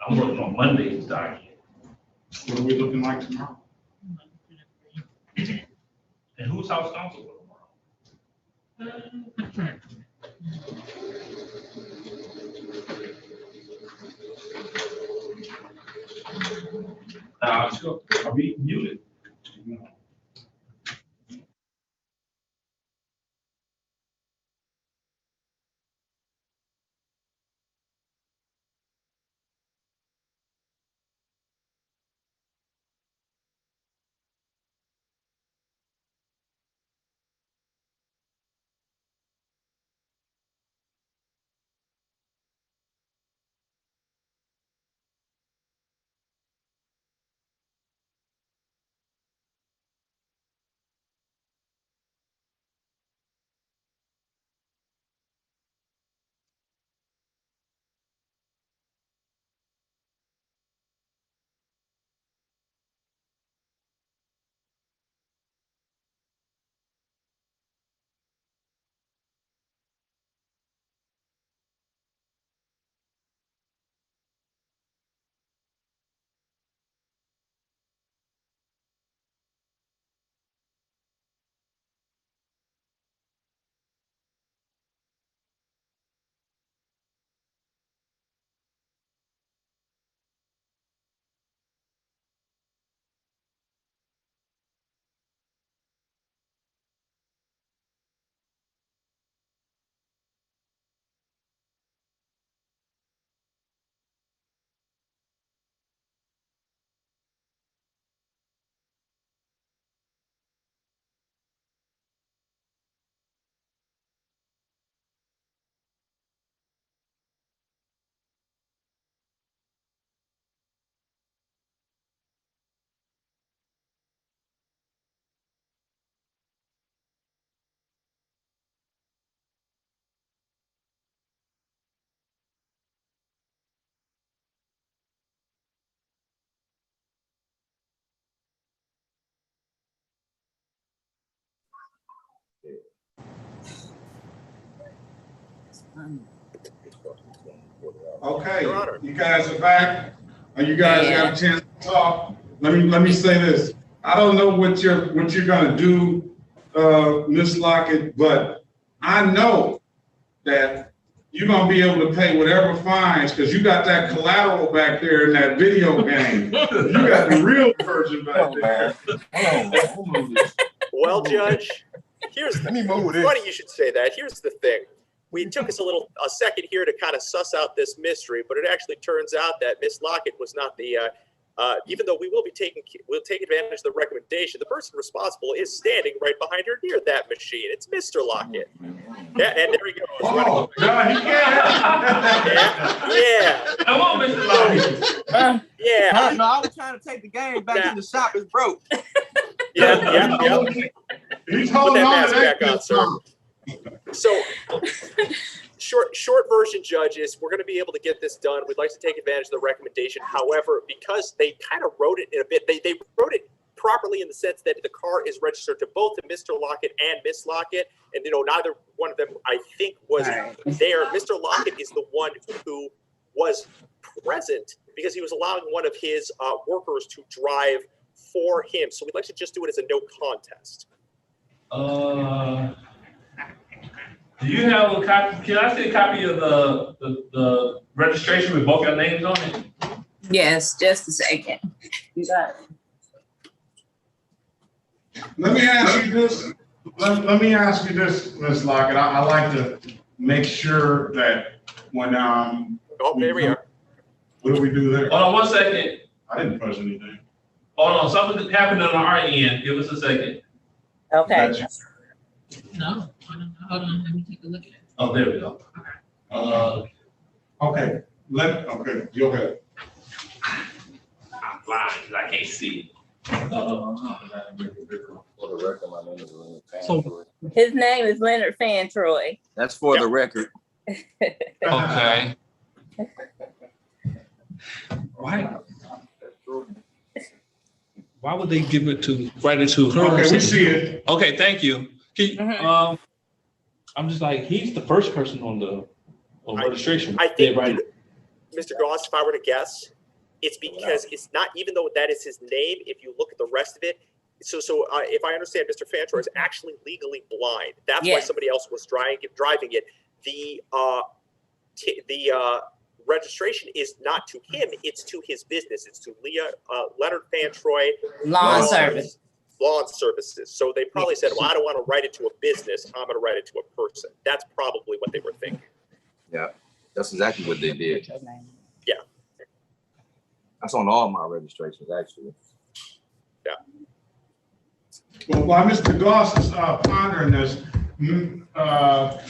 I'm working on Monday's document. What are we looking like tomorrow? And who's house counsel for tomorrow? I'm trying. Sure. Are we muted? Okay, Your Honor. you guys are back. You guys got a chance to talk. Let me say this. I don't know what you're gonna do, Ms. Lockett, but I know that you're gonna be able to pay whatever fines, because you got that collateral back there in that video game. You got the real version back there. Well, Judge, funny you should say that. Here's the thing. We took us a second here to kind of suss out this mystery, but it actually turns out that Miss Lockett was not the, even though we'll take advantage of the recommendation, the person responsible is standing right behind her near that machine. It's Mr. Lockett. Yeah, and there he goes. Oh, no, he can't. Yeah. Come on, Mr. Lockett. Yeah. No, I was trying to take the game back to the shop. It's broke. Yeah. He's Put holding that on to mask that back on, sir. So, short version, judges, we're going to be able to get this done. We'd like to take advantage of the recommendation. However, because they kind of wrote it in a bit, they wrote it properly in the sense that the car is registered to both Mr. Lockett and Miss Lockett, and neither one of them, I think, was there. Mr. Lockett is the one who was present because he was allowing one of his workers to drive for him. So we'd like to just do it as a no contest. Do you have a copy? Can I see a copy of the registration with both your names on it? Yes, just a second. You got it. Let me ask you this. Let me ask you this, Ms. Lockett. I like to make sure that when oh, there we are. What do we do there? Hold on 1 second. I didn't press anything. Hold on, something happened on our end. Give us a second. Okay. No, hold on, let me take a look at it. Oh, there we go. Okay, okay, go ahead. I'm blind, 'cause I can't see. So his name is Leonard Fantroy. That's for the record. Okay. Why would they give it to write it to her? Okay, we see it. Okay, thank you. I'm just like, he's the first person on the registration. I think, right. Mr. Goss, if I were to guess, it's because it's not, even though that is his name, if you look at the rest of it, so if I understand, Mr. Fantroy is actually legally blind. That's why somebody else was driving it. The registration is not to him, it's to his business. It's to Leonard Fantroy Lawn Service. Lawn Services. So they probably said, well, I don't want to write it to a business. I'm going to write it to a person. That's probably what they were thinking. Yeah, that's exactly what they did. Yeah. That's on all my registrations, actually. Yeah. Well, while Mr. Goss is pondering this,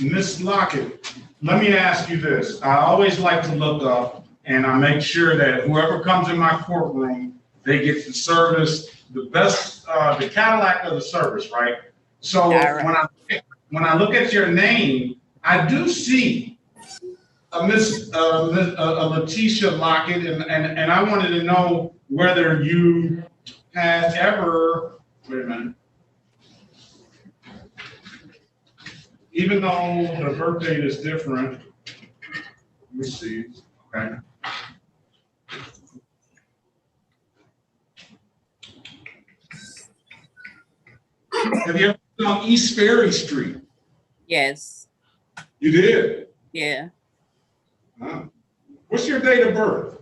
Ms. Lockett, let me ask you this. I always like to look up and I make sure that whoever comes in my courtroom, they get the service, the best, the Cadillac of the service, right? So when I look at your name, I do see a Letitia Lockett, and I wanted to know whether you had ever, wait a minute. Even though the birth date is different, let me see, okay. Have you ever been on East Ferry Street? Yes. You did? Yeah. Huh. What's your date of birth?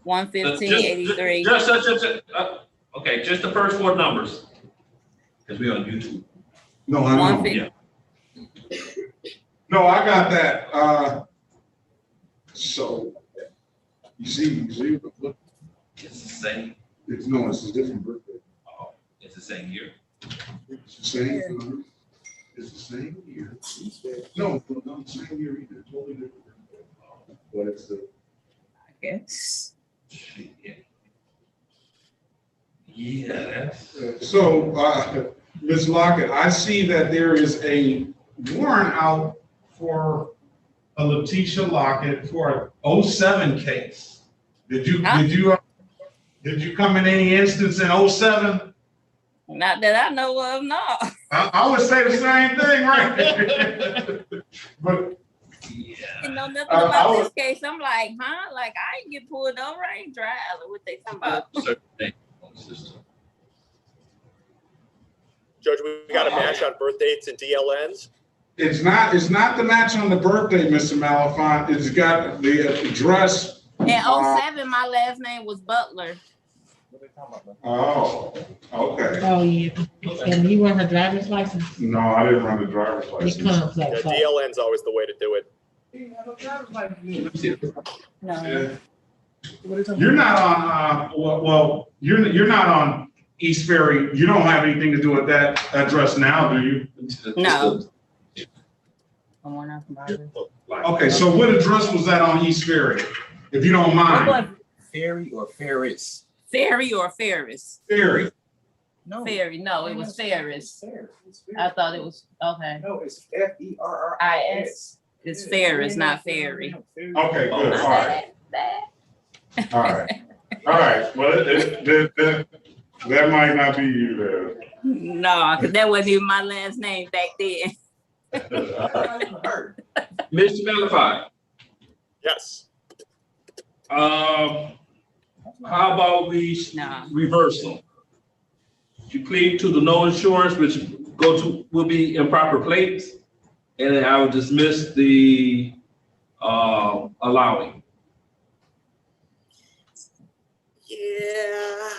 1/15/83. Okay, just the first four numbers. Because we're on YouTube. No, I know. No, I got that. So, you see, look. It's the same. It's a different birthday. Oh, it's the same year. It's the same. It's the same year. No, not the same year either. Totally different. But it's the. I guess. Yeah. So, Ms. Lockett, I see that there is a warrant out for a Letitia Lockett for an 07 case. Did you come in any instance in 07? Not that I know of, no. I would say the same thing, right? But Didn't know nothing about this case. I'm like, huh? Like I ain't get pulled over. I ain't drive. What they talking about? Judge, we got a match on birth dates and DLNs. it's not the match on the birthday, Mr. Malafont. It's got the address. In 07, my last name was Butler. Oh, okay. Oh, yeah. And you want her driver's license? No, I didn't run the driver's It license. comes Yeah, up. so- DLN's always the way to do it. No. You're not on, well, you're not on East Ferry. You don't have anything to do with that address now, do you? No. I'm one of them. Okay, so what address was that on East Ferry, if you don't mind? Ferry or Ferris? Ferry or Ferris? Ferry. No. Ferry. No, it was Ferris. I thought it was, okay. No, it's Ferris. It's Ferris, not Ferry. Okay, good, all My right, bad. all right. All right, well, that might not be you there. No, because that wasn't even my last name back then. Mr. Malafide, Yes. how about we No. reverse them? You plead to the no insurance, which will be improper plates, and then I will dismiss the allowing. Yeah,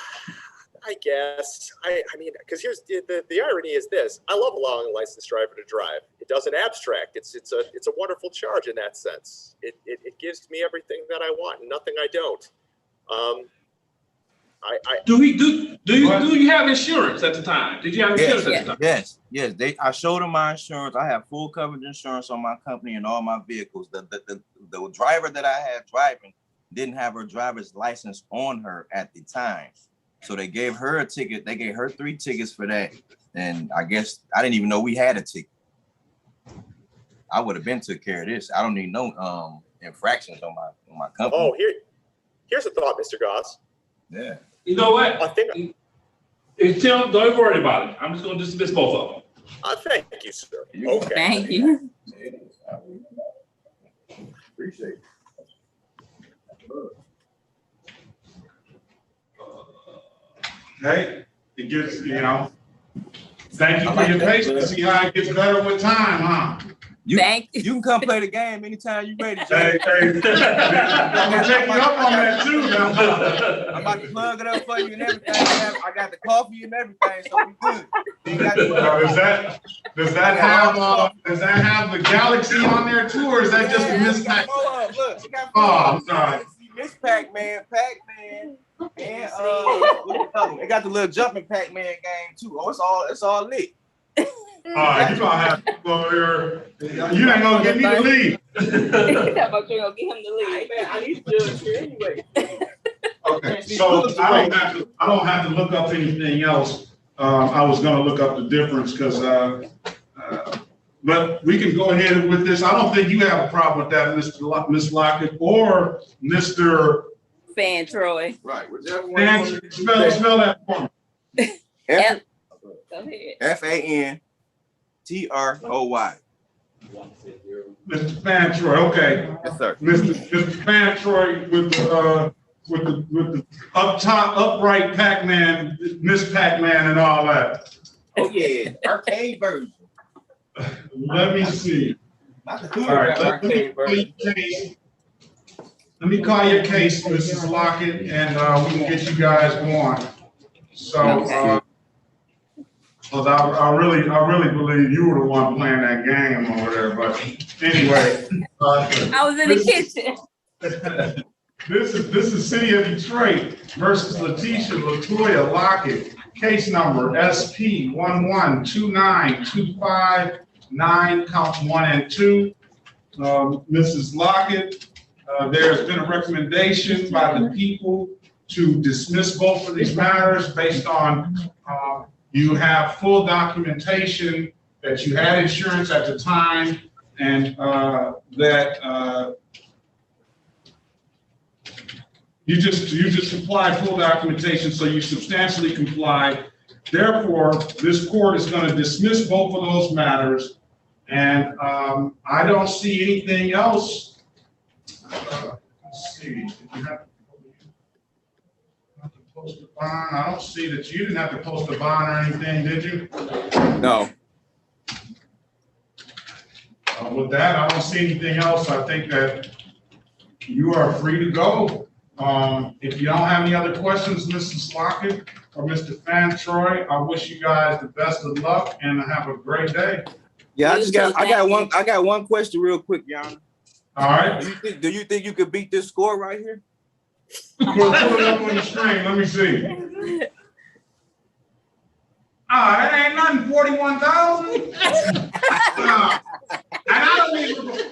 I guess. I mean, because here's the irony is this: I love allowing a licensed driver to drive. It doesn't abstract. It's a wonderful charge in that sense. It gives me everything that I want and nothing I don't. Do you have insurance at the time? Did you have insurance at the time? Yes. I showed them my insurance. I have full coverage insurance on my company and all my vehicles. The driver that I had driving didn't have her driver's license on her at the time. So they gave her a ticket. They gave her 3 tickets for that. And I guess I didn't even know we had a ticket. I would have been took care of this. I don't need no infractions on my company. Oh, here's a thought, Mr. Goss. Yeah. You know what? I think. Tim, don't worry about it. I'm just going to dismiss both of them. Thank you, sir. Okay. Thank you. Appreciate it. Hey, it gets, thank you for your patience. See how it gets better with time, huh? Thank you. You can come play the game anytime you're ready. Hey, I'm gonna take you up on that too now. I'm about to plug it up for you and everything. I got the coffee and everything, so we good. Does that have the Galaxy on there too, or is that just a Miss Pac? Look, you got I'm sorry. Miss Pac-Man, and they got the little jumping Pac-Man game too. Oh, it's all lit. All right, you gonna have to go over there. You ain't gonna get me the lead. How about you gonna get him the lead? I need to judge here anyway. Okay, so I don't have to look up anything else. I was gonna look up the difference because but we can go ahead with this. I don't think you have a problem with that, Miss Lockett or Mr. Fan Troy. Right. Whichever one. Spell that for me. Go ahead. FANTROY. Mr. Fantroy, okay. Yes, sir. Mr. Fantroy with the up top upright Pac-Man, Miss Pac-Man and all that. Oh yeah, arcade version. Let me see. Not the All right, let me call your case, Mrs. Lockett, and we can get you guys going. So, because I really believe you were the one playing that game over there. But anyway, I was in the kitchen. This is City of Detroit versus Latoya Lockett. Case number SP 1129259, count 1 and 2. Mrs. Lockett, there's been a recommendation by the people to dismiss both of these matters based on you have full documentation that you had insurance at the time and that you just supplied full documentation, so you substantially complied Therefore, this court is going to dismiss both of those matters. And I don't see anything else. Let's see. Did you have to post a bond? I don't see that you didn't have to post a bond or anything, did you? No. With that, I don't see anything else. I think that you are free to go. If you don't have any other questions, Mrs. Lockett or Mr. Fan Troy, I wish you guys the best of luck and have a great day. Yeah, I got one question real quick, Your Honor. All right. Do you think you could beat this score right here? Pull it up on the screen. Let me see. That ain't nothing, 41,000. And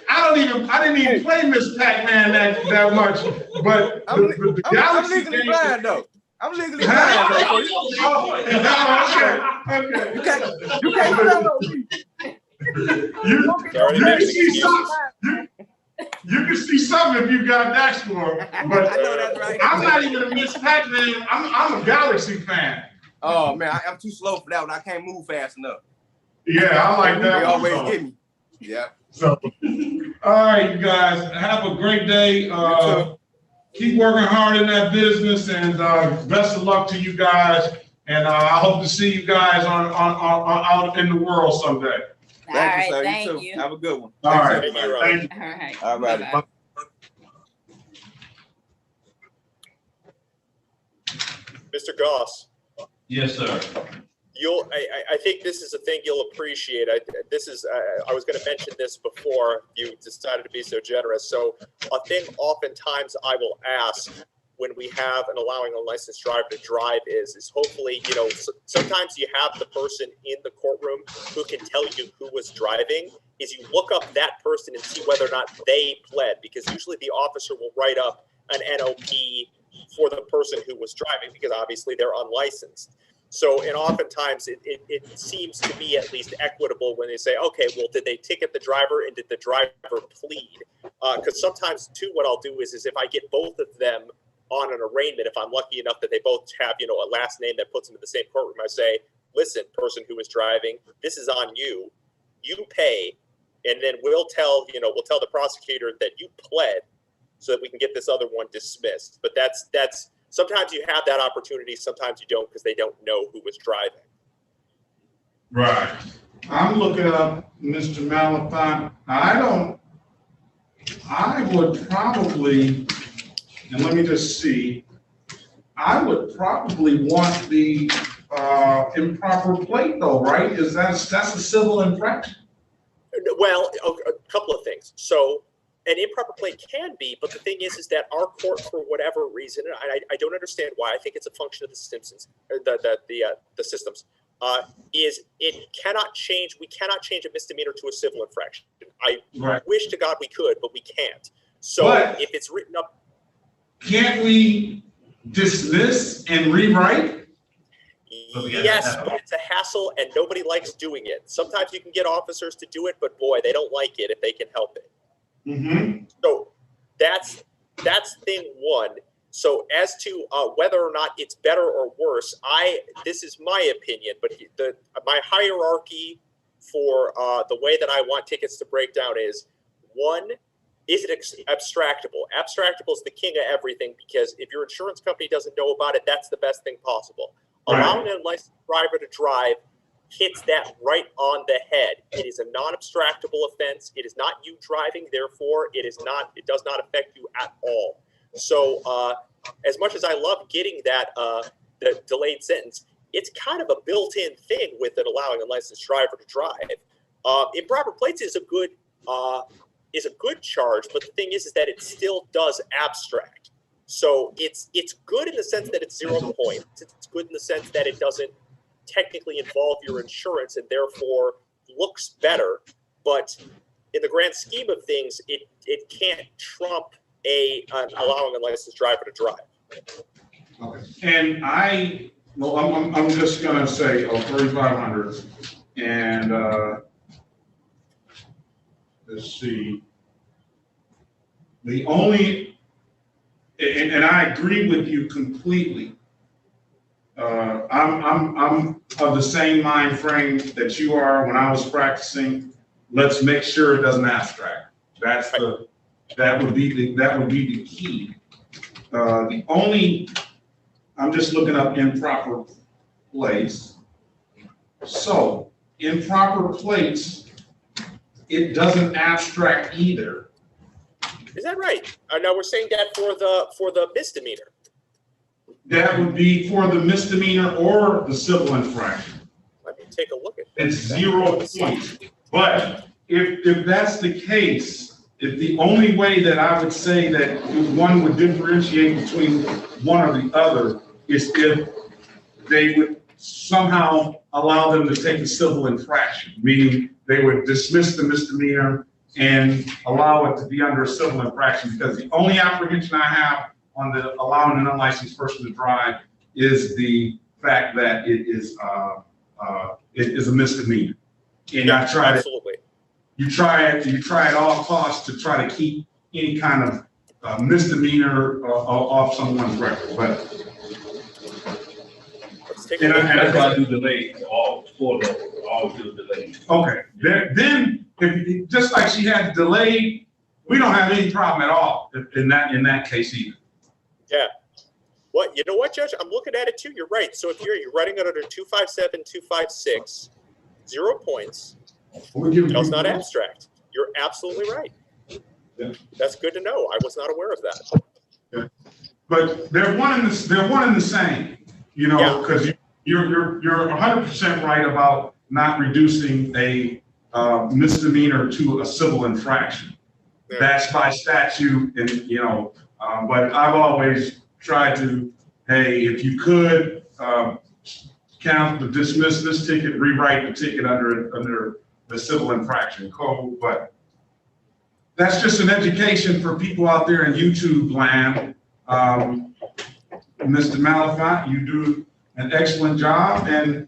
I didn't even play Miss Pac-Man that much, but the Galaxy I'm legally game. blind though. I'm legally blind though. Okay. You can't tell me. You can see something. You can see something if you got that score, but I know that's right. I'm not even a Miss Pac-Man. I'm a Galaxy fan. Oh man, I'm too slow for that one. I can't move fast enough. Yeah, I like that. They one, always so. get me. Yeah. So, all right, you guys, have a great day. Keep working hard in that business, and best of luck to you guys. And I hope to see you guys on out in the world someday. Thank you, sir. Thank You too. you. Have a good one. All right. Thank you. Thank you. All right. All right. Bye-bye. Mr. Goss, Yes, sir. I think this is a thing you'll appreciate. I was going to mention this before you decided to be so generous. So a thing oftentimes I will ask when we have an allowing a licensed driver to drive is hopefully, sometimes you have the person in the courtroom who can tell you who was driving, is you look up that person and see whether or not they pled, because usually the officer will write up an NOP for the person who was driving, because obviously they're unlicensed. So, and oftentimes it seems to be at least equitable when they say, okay, well, did they ticket the driver and did the driver plead? Because sometimes too, what I'll do is if I get both of them on an arraignment, if I'm lucky enough that they both have, a last name that puts them in the same courtroom, I say, listen, person who was driving, this is on you. You pay, and then we'll tell the prosecutor that you pled, so that we can get this other one dismissed. But that's sometimes you have that opportunity, sometimes you don't, because they don't know who was driving. Right. I'm looking up Mr. Malafont. I would probably, and let me just see, I would probably want the improper plate though, right? That's a civil infraction? Well, a couple of things. So an improper plate can be, but the thing is that our court, for whatever reason, and I don't understand why, I think it's a function of the Simpsons, or the systems, is it cannot change. We cannot change a misdemeanor to a civil infraction. I wish to God we could, but we can't. So if it's written up, can't we dismiss and rewrite? Yes, but it's a hassle and nobody likes doing it. Sometimes you can get officers to do it, but boy, they don't like it if they can help it. Mm-hmm. So that's thing one. So as to whether or not it's better or worse, this is my opinion, but my hierarchy for the way that I want tickets to break down is, one, is it abstractable? Abstractable is the king of everything, because if your insurance company doesn't know about it, that's the best thing possible. Right. Allowing a licensed driver to drive hits that right on the head. It is a non-abstractable offense. It is not you driving, therefore it does not affect you at all. So as much as I love getting that the delayed sentence, it's kind of a built-in thing with it allowing a licensed driver to drive. Improper plates is a good charge, but the thing is that it still does abstract. So it's good in the sense that it's 0 points. It's good in the sense that it doesn't technically involve your insurance and therefore looks better. But in the grand scheme of things, it can't trump allowing a licensed driver to drive. Okay. And I'm just gonna say 3,500, and let's see. The only, and I agree with you completely. I'm of the same mind frame that you are when I was practicing. Let's make sure it doesn't abstract. That would be the key. I'm just looking up improper place. So improper place, it doesn't abstract either. Is that right? Now we're saying that for the misdemeanor. That would be for the misdemeanor or the civil infraction. Let me take a look at It's 0 points. But if that's the case, if the only way that I would say that one would differentiate between one or the other is if they would somehow allow them to take a civil infraction, meaning they would dismiss the misdemeanor and allow it to be under a civil infraction, because the only apprehension I have on the allowing an unlicensed person to drive is the fact that it is a misdemeanor. And I try absolutely. You try at all costs to try to keep any kind of misdemeanor off someone's record. But let's take a look. That's why I do delays. All do delays. Okay, then if, just like she had delayed, we don't have any problem at all in that case either. Yeah. What, you know what, Judge? I'm looking at it too. You're right. So if you're running it under 257, 256, 0 points, it's not abstract. You're absolutely right. Yeah. That's good to know. I was not aware of that. Yeah. But they're one in the same, you know, because you're 100% right about not reducing a misdemeanor to a civil infraction. Yeah. That's by statute, and you know. But I've always tried to, hey, if you could dismiss this ticket, rewrite the ticket under the civil infraction code. But that's just an education for people out there in YouTube land. Mr. Malafont, you do an excellent job, and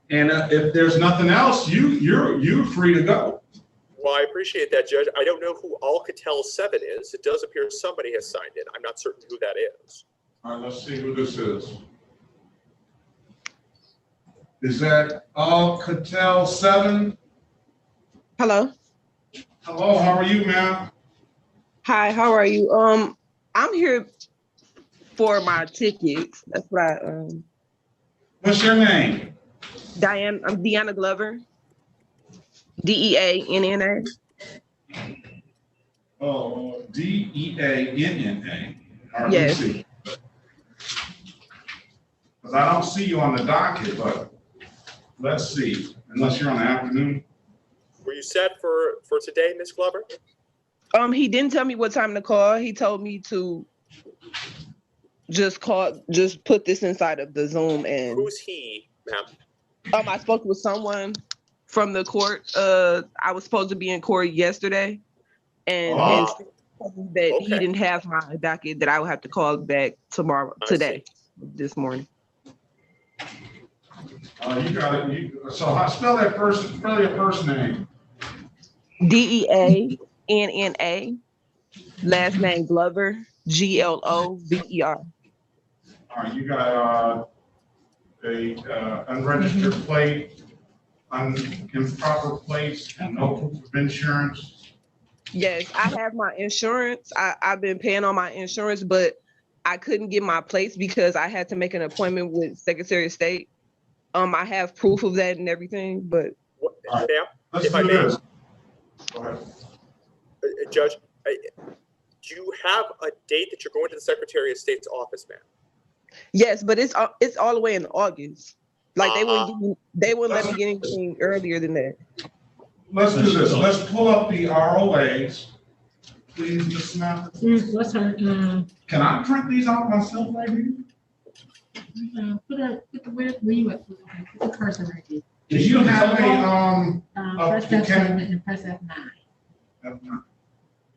if there's nothing else, you're free to go. Well, I appreciate that, Judge. I don't know who Alcatel 7 is. It does appear somebody has signed in. I'm not certain who that is. All right, let's see who this is. Is that Alcatel 7? Hello. Hello, how are you, ma'am? Hi, how are you? I'm here for my tickets. That's what I What's your name? I'm Deanna Glover. DEANNA. Oh, DEANNA. All right, yes. Let me see. Because I don't see you on the docket, but let's see. Unless you're on the afternoon. Were you set for today, Ms. Glover? He didn't tell me what time to call. He told me to just put this inside of the Zoom. And who's he, ma'am? I spoke with someone from the court. I was supposed to be in court yesterday, and that he didn't have my docket, that I would have to call back this morning. You got it. So how spell your first name? DEANNA. Last name Glover. GLOVER. All right, you got a unregistered plate, improper place, and no proof of insurance. Yes, I have my insurance. I've been paying on my insurance, but I couldn't get my plates because I had to make an appointment with Secretary of State. I have proof of that and everything, but now, if I may, go ahead. Judge, do you have a date that you're going to the Secretary of State's office, ma'am? Yes, but it's all the way in August. Like they wouldn't let me get anything earlier than that. Let's do this. Let's pull up the ROAs, please, Ms. Smith. What's her? Can I print these out myself right here? Put the cursor right here. Do you have a press F7 and press F9.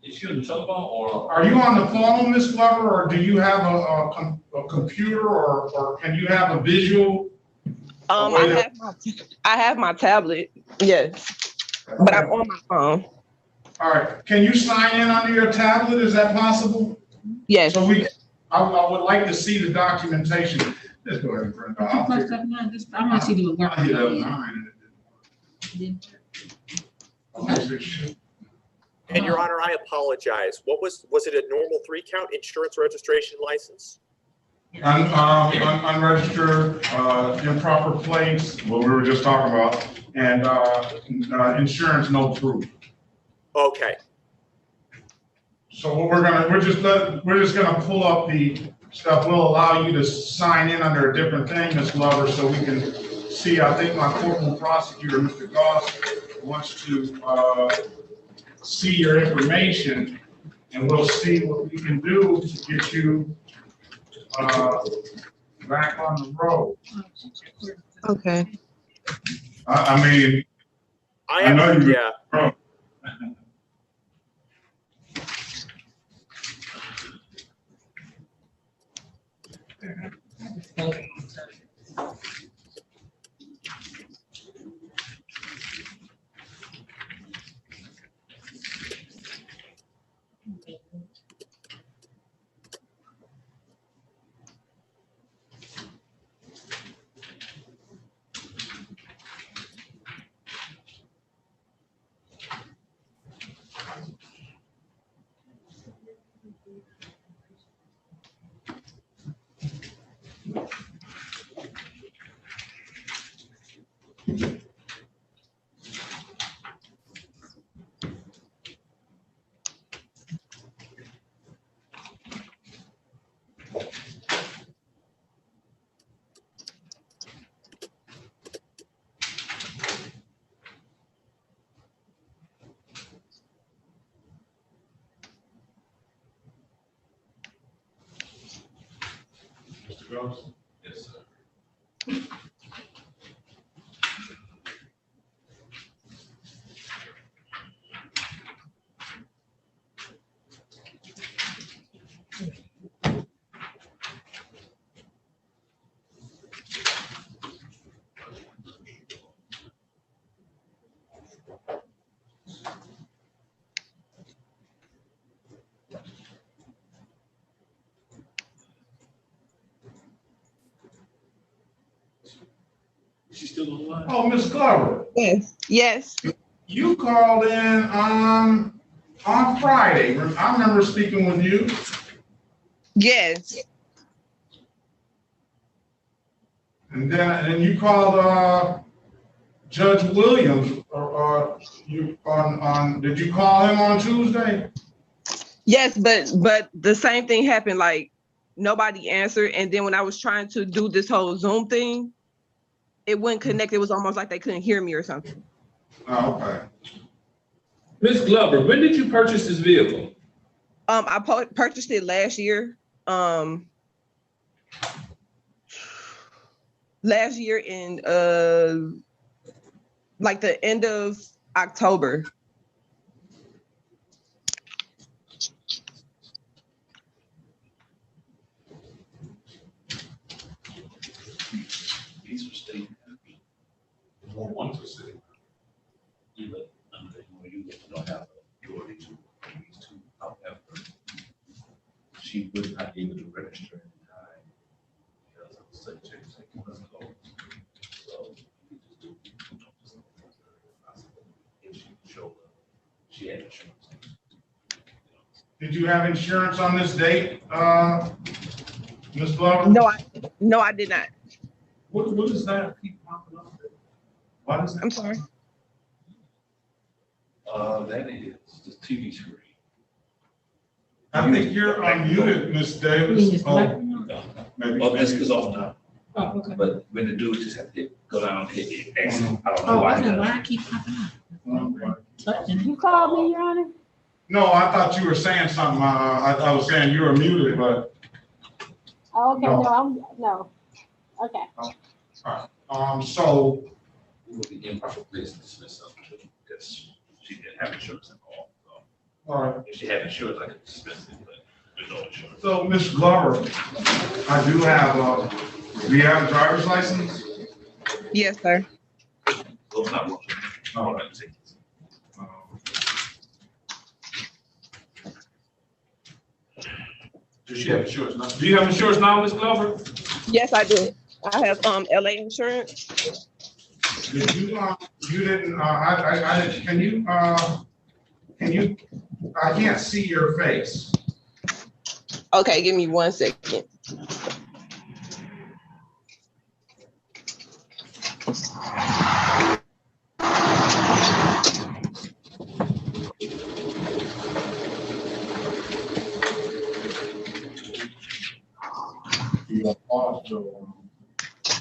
Is she on the telephone or? Are you on the phone, Ms. Glover, or do you have a computer, or can you have a visual? I have my tablet, yes, but I'm on my phone. All right, can you sign in on your tablet? Is that possible? Yes. So I would like to see the documentation. Let's go ahead and print it Put out. my stuff now, just, I want to see do it work. I hit F9 and it Didn't didn't. And Your Honor, I apologize. Was it a normal 3-count insurance registration license? Unregistered, improper plates, what we were just talking about, and insurance no proof. Okay. So what we're just gonna pull up the stuff. We'll allow you to sign in under a different thing, Ms. Glover, so we can see. I think my corporal prosecutor, Mr. Goss, wants to see your information, and we'll see what we can do to get you back on the road. Okay. I mean, I know you. Yeah. Mr. Goss? Yes, sir. She's still on the line? Oh, Ms. Glover, Yes. Yes. you called in on Friday. I remember speaking with you. Yes. And then you called Judge Williams, or you did you call him on Tuesday? Yes, but the same thing happened. Like nobody answered, and then when I was trying to do this whole Zoom thing, it wouldn't connect. It was almost like they couldn't hear me or something. Oh, okay. Ms. Glover, when did you purchase this vehicle? I purchased it last year. Last year in like the end of October. These were state. More ones were state. You don't have authority to these two. However, she was not able to register in time because of the state was closed. So you could just do if she showed up, she had insurance. Did you have insurance on this date, Ms. Glover? No, I did not. What is that keep popping up there? Why does that? I'm sorry. That is the TV screen. I think you're unmuted, Ms. Davis. Oh, maybe. Well, this is off now. Oh, okay. But when the dude just have to go down, hit it, exit. I don't know Oh, why. I know why I keep popping up. Touching. You called me, Your Honor? No, I thought you were saying something. I was saying you were muted, but. Oh, okay, no. Okay. So. It would be improper place to dismiss something because she didn't have insurance at all. So All right. if she had insurance, I could dismiss it, but there's no insurance. So, Ms. Glover, I do have, do you have a driver's license? Yes, sir. Those not working. Oh. Right, take this. Does she have insurance now? Do you have insurance now, Ms. Glover? Yes, I do. I have LA insurance. Did you, you didn't, I didn't, can you, I can't see your face. Okay, give me 1 second.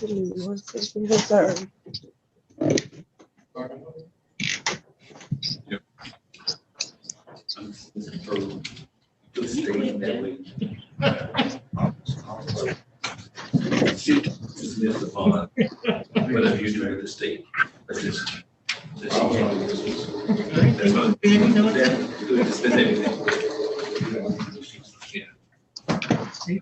Give me 1 second, yes, sir. Dismiss the bond, whether you do the state. That's just. That's what. Dismiss everything. Yeah.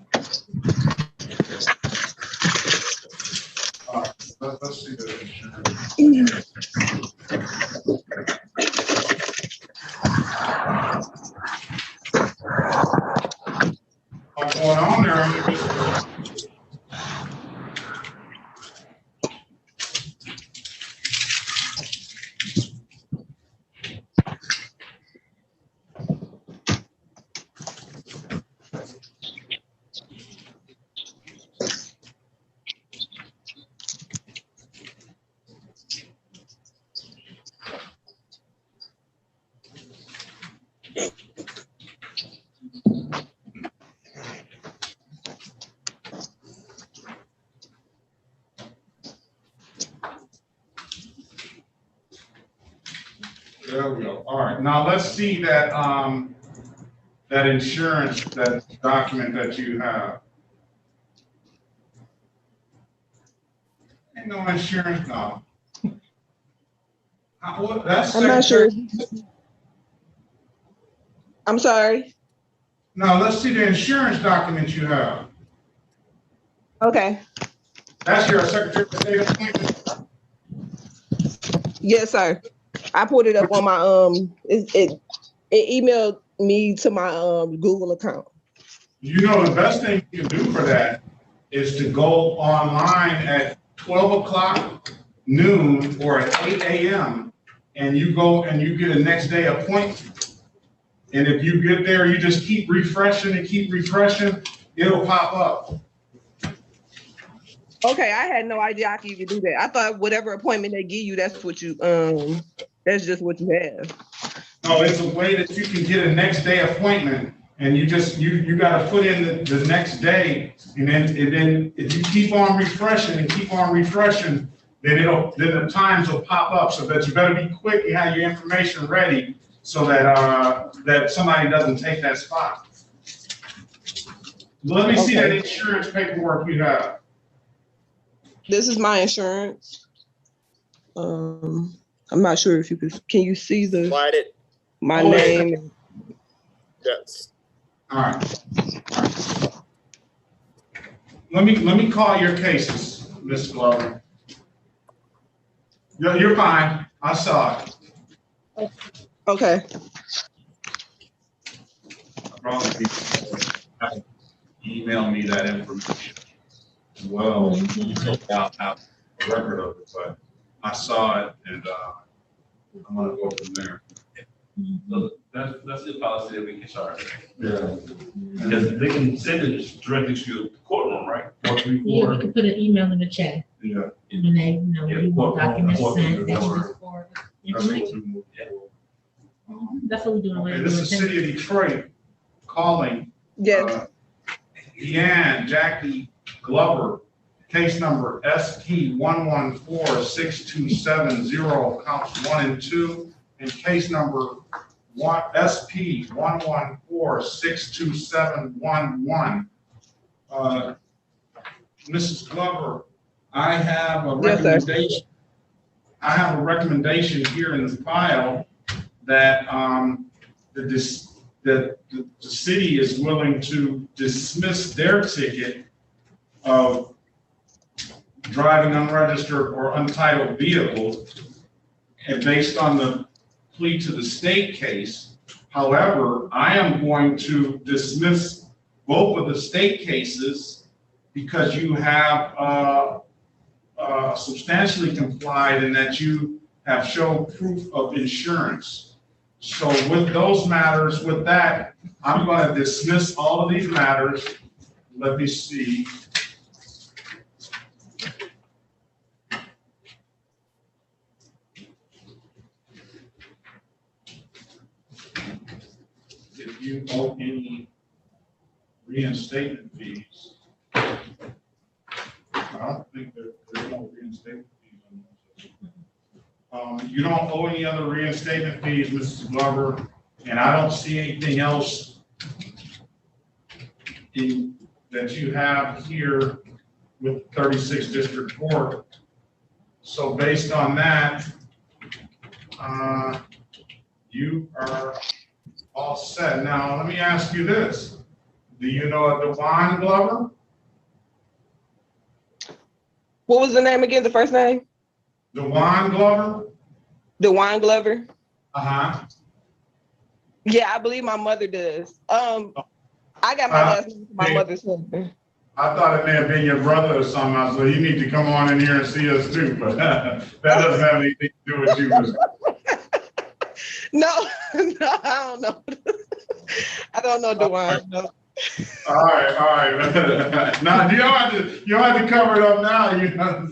Let's see the what's going on there? There we go. All right, now let's see that, that insurance, that document that you have. Ain't no insurance, no. That's I'm not sure. I'm sorry. No, let's see the insurance document you have. Okay. That's your Secretary of State appointment. Yes, sir. I put it up on my it emailed me to my Google account. You know, the best thing you can do for that is to go online at 12 o'clock noon or at 8 a.m. and you go and you get a next day appointment. And if you get there, you just keep refreshing and keep refreshing, it'll pop up. Okay, I had no idea I could even do that. I thought whatever appointment they give you, that's what you that's just what you have. No, it's a way that you can get a next day appointment, and you just you got to put in the next day, and then if you keep on refreshing and keep on refreshing, then the times will pop up. So that you better be quick and have your information ready, so that that somebody doesn't take that spot. Let me see that insurance paperwork you have. This is my insurance. I'm not sure if you can you see the Slide it. My name. Yes. All right. Let me call your cases, Ms. Glover. You're fine. I saw it. Okay. Probably email me that information. Well, I'll have a record of it, but I saw it, and I'm gonna go from there. So that's the policy that we can charge. Yeah. Because they can send it directly to your courtroom, right? Yeah, we can put an email in the chat. Yeah. And then they, you know, we want documents sent, that's just for information. That's what we're doing. Okay, this is City of Detroit calling. Yes. Deanne Jackie Glover, case number ST 1146270, counts 1 and 2, and case number SP 1146271. Mrs. Glover, I have a recommendation. I have a recommendation here in the file that the city is willing to dismiss their ticket of driving unregistered or untitled vehicles, and based on the plea to the state case. However, I am going to dismiss both of the state cases because you have substantially complied and that you have shown proof of insurance. So with those matters, with that, I'm going to dismiss all of these matters. Let me see. If you owe any reinstatement fees, I don't think there's no reinstatement fees on this. You don't owe any other reinstatement fees, Mrs. Glover, and I don't see anything else that you have here with 36th District Court. So based on that, you are all set. Now, let me ask you this. Do you know a Dewan Glover? What was the name again, the first name? Dewan Glover? DeWine Glover? Uh-huh. Yeah, I believe my mother does. I got my last name from my mother's husband. I thought it may have been your brother or something, so you need to come on in here and see us too, but that doesn't have anything to do with you. No, I don't know. I don't know DeWine. No. All right. Now you don't have to cover it up now. You know.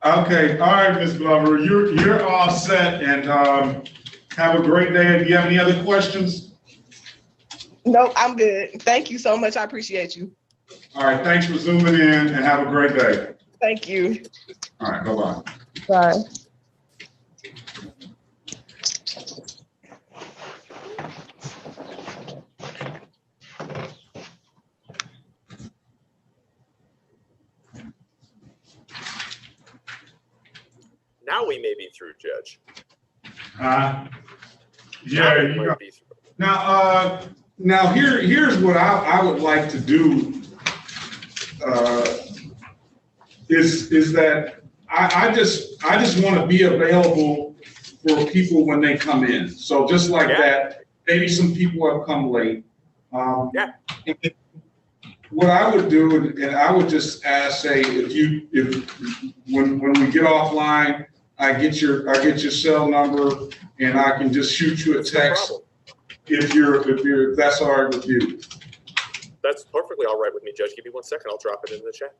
Okay, all right, Ms. Glover, you're all set, and have a great day. Do you have any other questions? No, I'm good. Thank you so much. I appreciate you. All right, thanks for zooming in, and have a great day. Thank you. All right, bye-bye. Bye. Now we may be through, Judge. Yeah, you know. Now here's what I would like to do. Is that I just want to be available for people when they come in. So just like that, maybe some people have come late. What I would do, and I would just ask, say, if when we get offline, I get your cell number, and I can just shoot you a text if that's all right with you. That's perfectly all right with me, Judge. Give me 1 second. I'll drop it in the chat.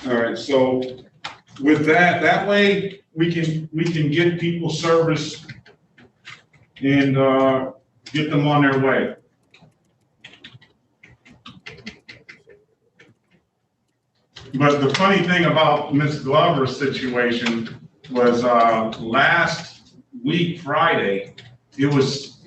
All right. So with that way we can get people service and get them on their way. But the funny thing about Ms. Glover's situation was last week, Friday, it was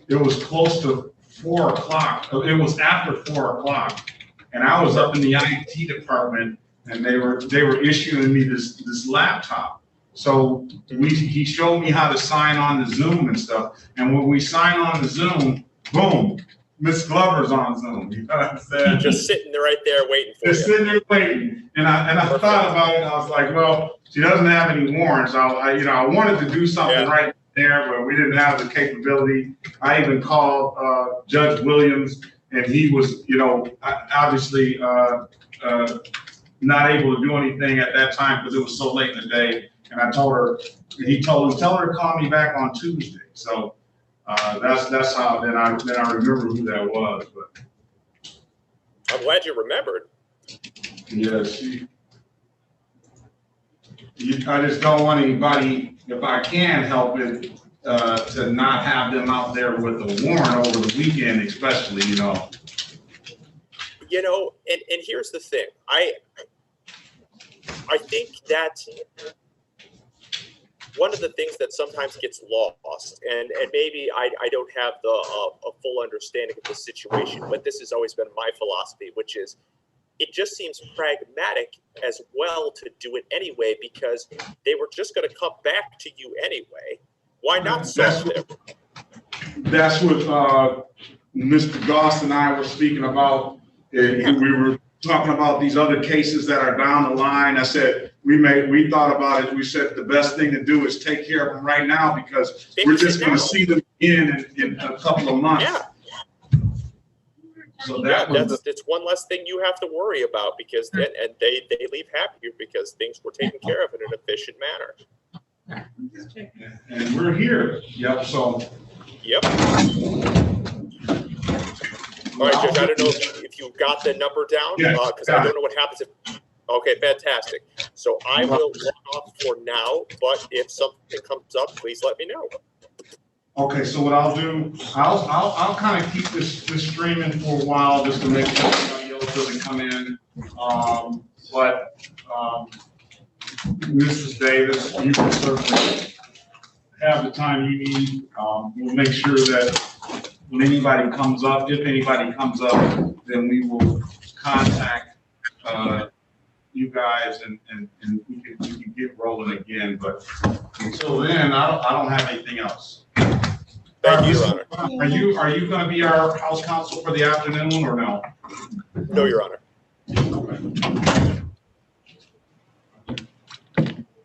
close to 4 o'clock. It was after 4 o'clock. And I was up in the IT department, and they were issuing me this laptop. So he showed me how to sign on to Zoom and stuff. And when we sign on to Zoom, boom, Miss Glover's on Zoom. You know what I'm saying? Just sitting there right there waiting for Just sitting there waiting. And I thought about it. I was like, well, she doesn't have any warrants. I wanted to do something right there, but we didn't have the capability. I even called Judge Williams, and he was, obviously not able to do anything at that time because it was so late in the day. And I told her, tell her to call me back on Tuesday. So that's how then I remember who that was. But I'm glad you remembered. Yes, I just don't want anybody, if I can help it, to not have them out there with a warrant over the weekend, especially, And here's the thing. I think that one of the things that sometimes gets lost, and maybe I don't have a full understanding of the situation, but this has always been my philosophy, which is it just seems pragmatic as well to do it anyway, because they were just going to come back to you anyway. Why not solve it? That's what Mr. Goss and I were speaking about. We were talking about these other cases that are down the line. I said, we thought about it. We said the best thing to do is take care of them right now, because we're just going to see them in a couple of months. So Yeah, that was, it's one less thing you have to worry about because then, and they leave happier because things were taken care of in an efficient manner. and we're here. Yep, so. Yep. All right, Judge, I don't know if you got the number down, because I don't know what happens if, okay, fantastic. So I will log off for now, but if something comes up, please let me know. Okay, so what I'll do, I'll kind of keep this streaming for a while just to make sure anybody else doesn't come in. Mrs. Davis, you can certainly have the time you need. We'll make sure that when anybody comes up, if anybody comes up, then we will contact you guys and we can get rolling again. But until then, I don't have anything else. Thank you, Your Honor. Are you going to be our House Counsel for the afternoon or no? No, Your Honor.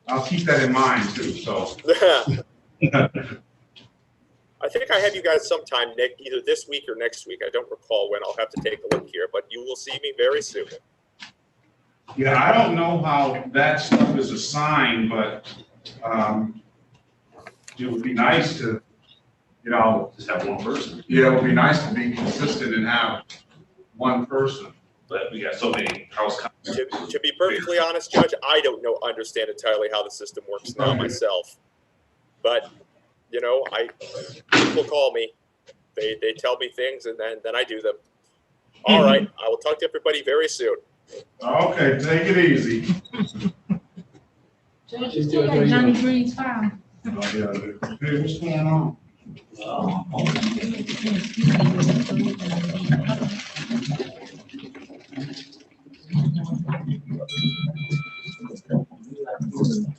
I'll keep that in mind too, so. I think I have you guys sometime, Nick, either this week or next week. I don't recall when. I'll have to take a look here, but you will see me very soon. Yeah, I don't know how that stuff is assigned, but it would be nice to, just have one person. Yeah, it would be nice to be consistent and have one person. But we got so many house. To be perfectly honest, Judge, I don't understand entirely how the system works now myself. But, people call me. They tell me things and then I do them. All right, I will talk to everybody very soon. Okay, take it easy. Judge, you still got Johnny Green's file. Hey, what's going on?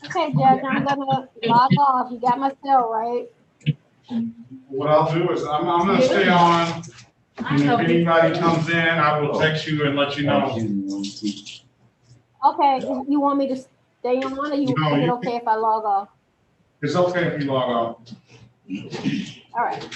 Okay, Judge, I'm gonna log off. You got my cell, right? What I'll do is I'm gonna stay on. And if anybody comes in, I will text you and let you know. Okay, you want me to stay on or is it okay if I log off? It's okay if you log off. All right.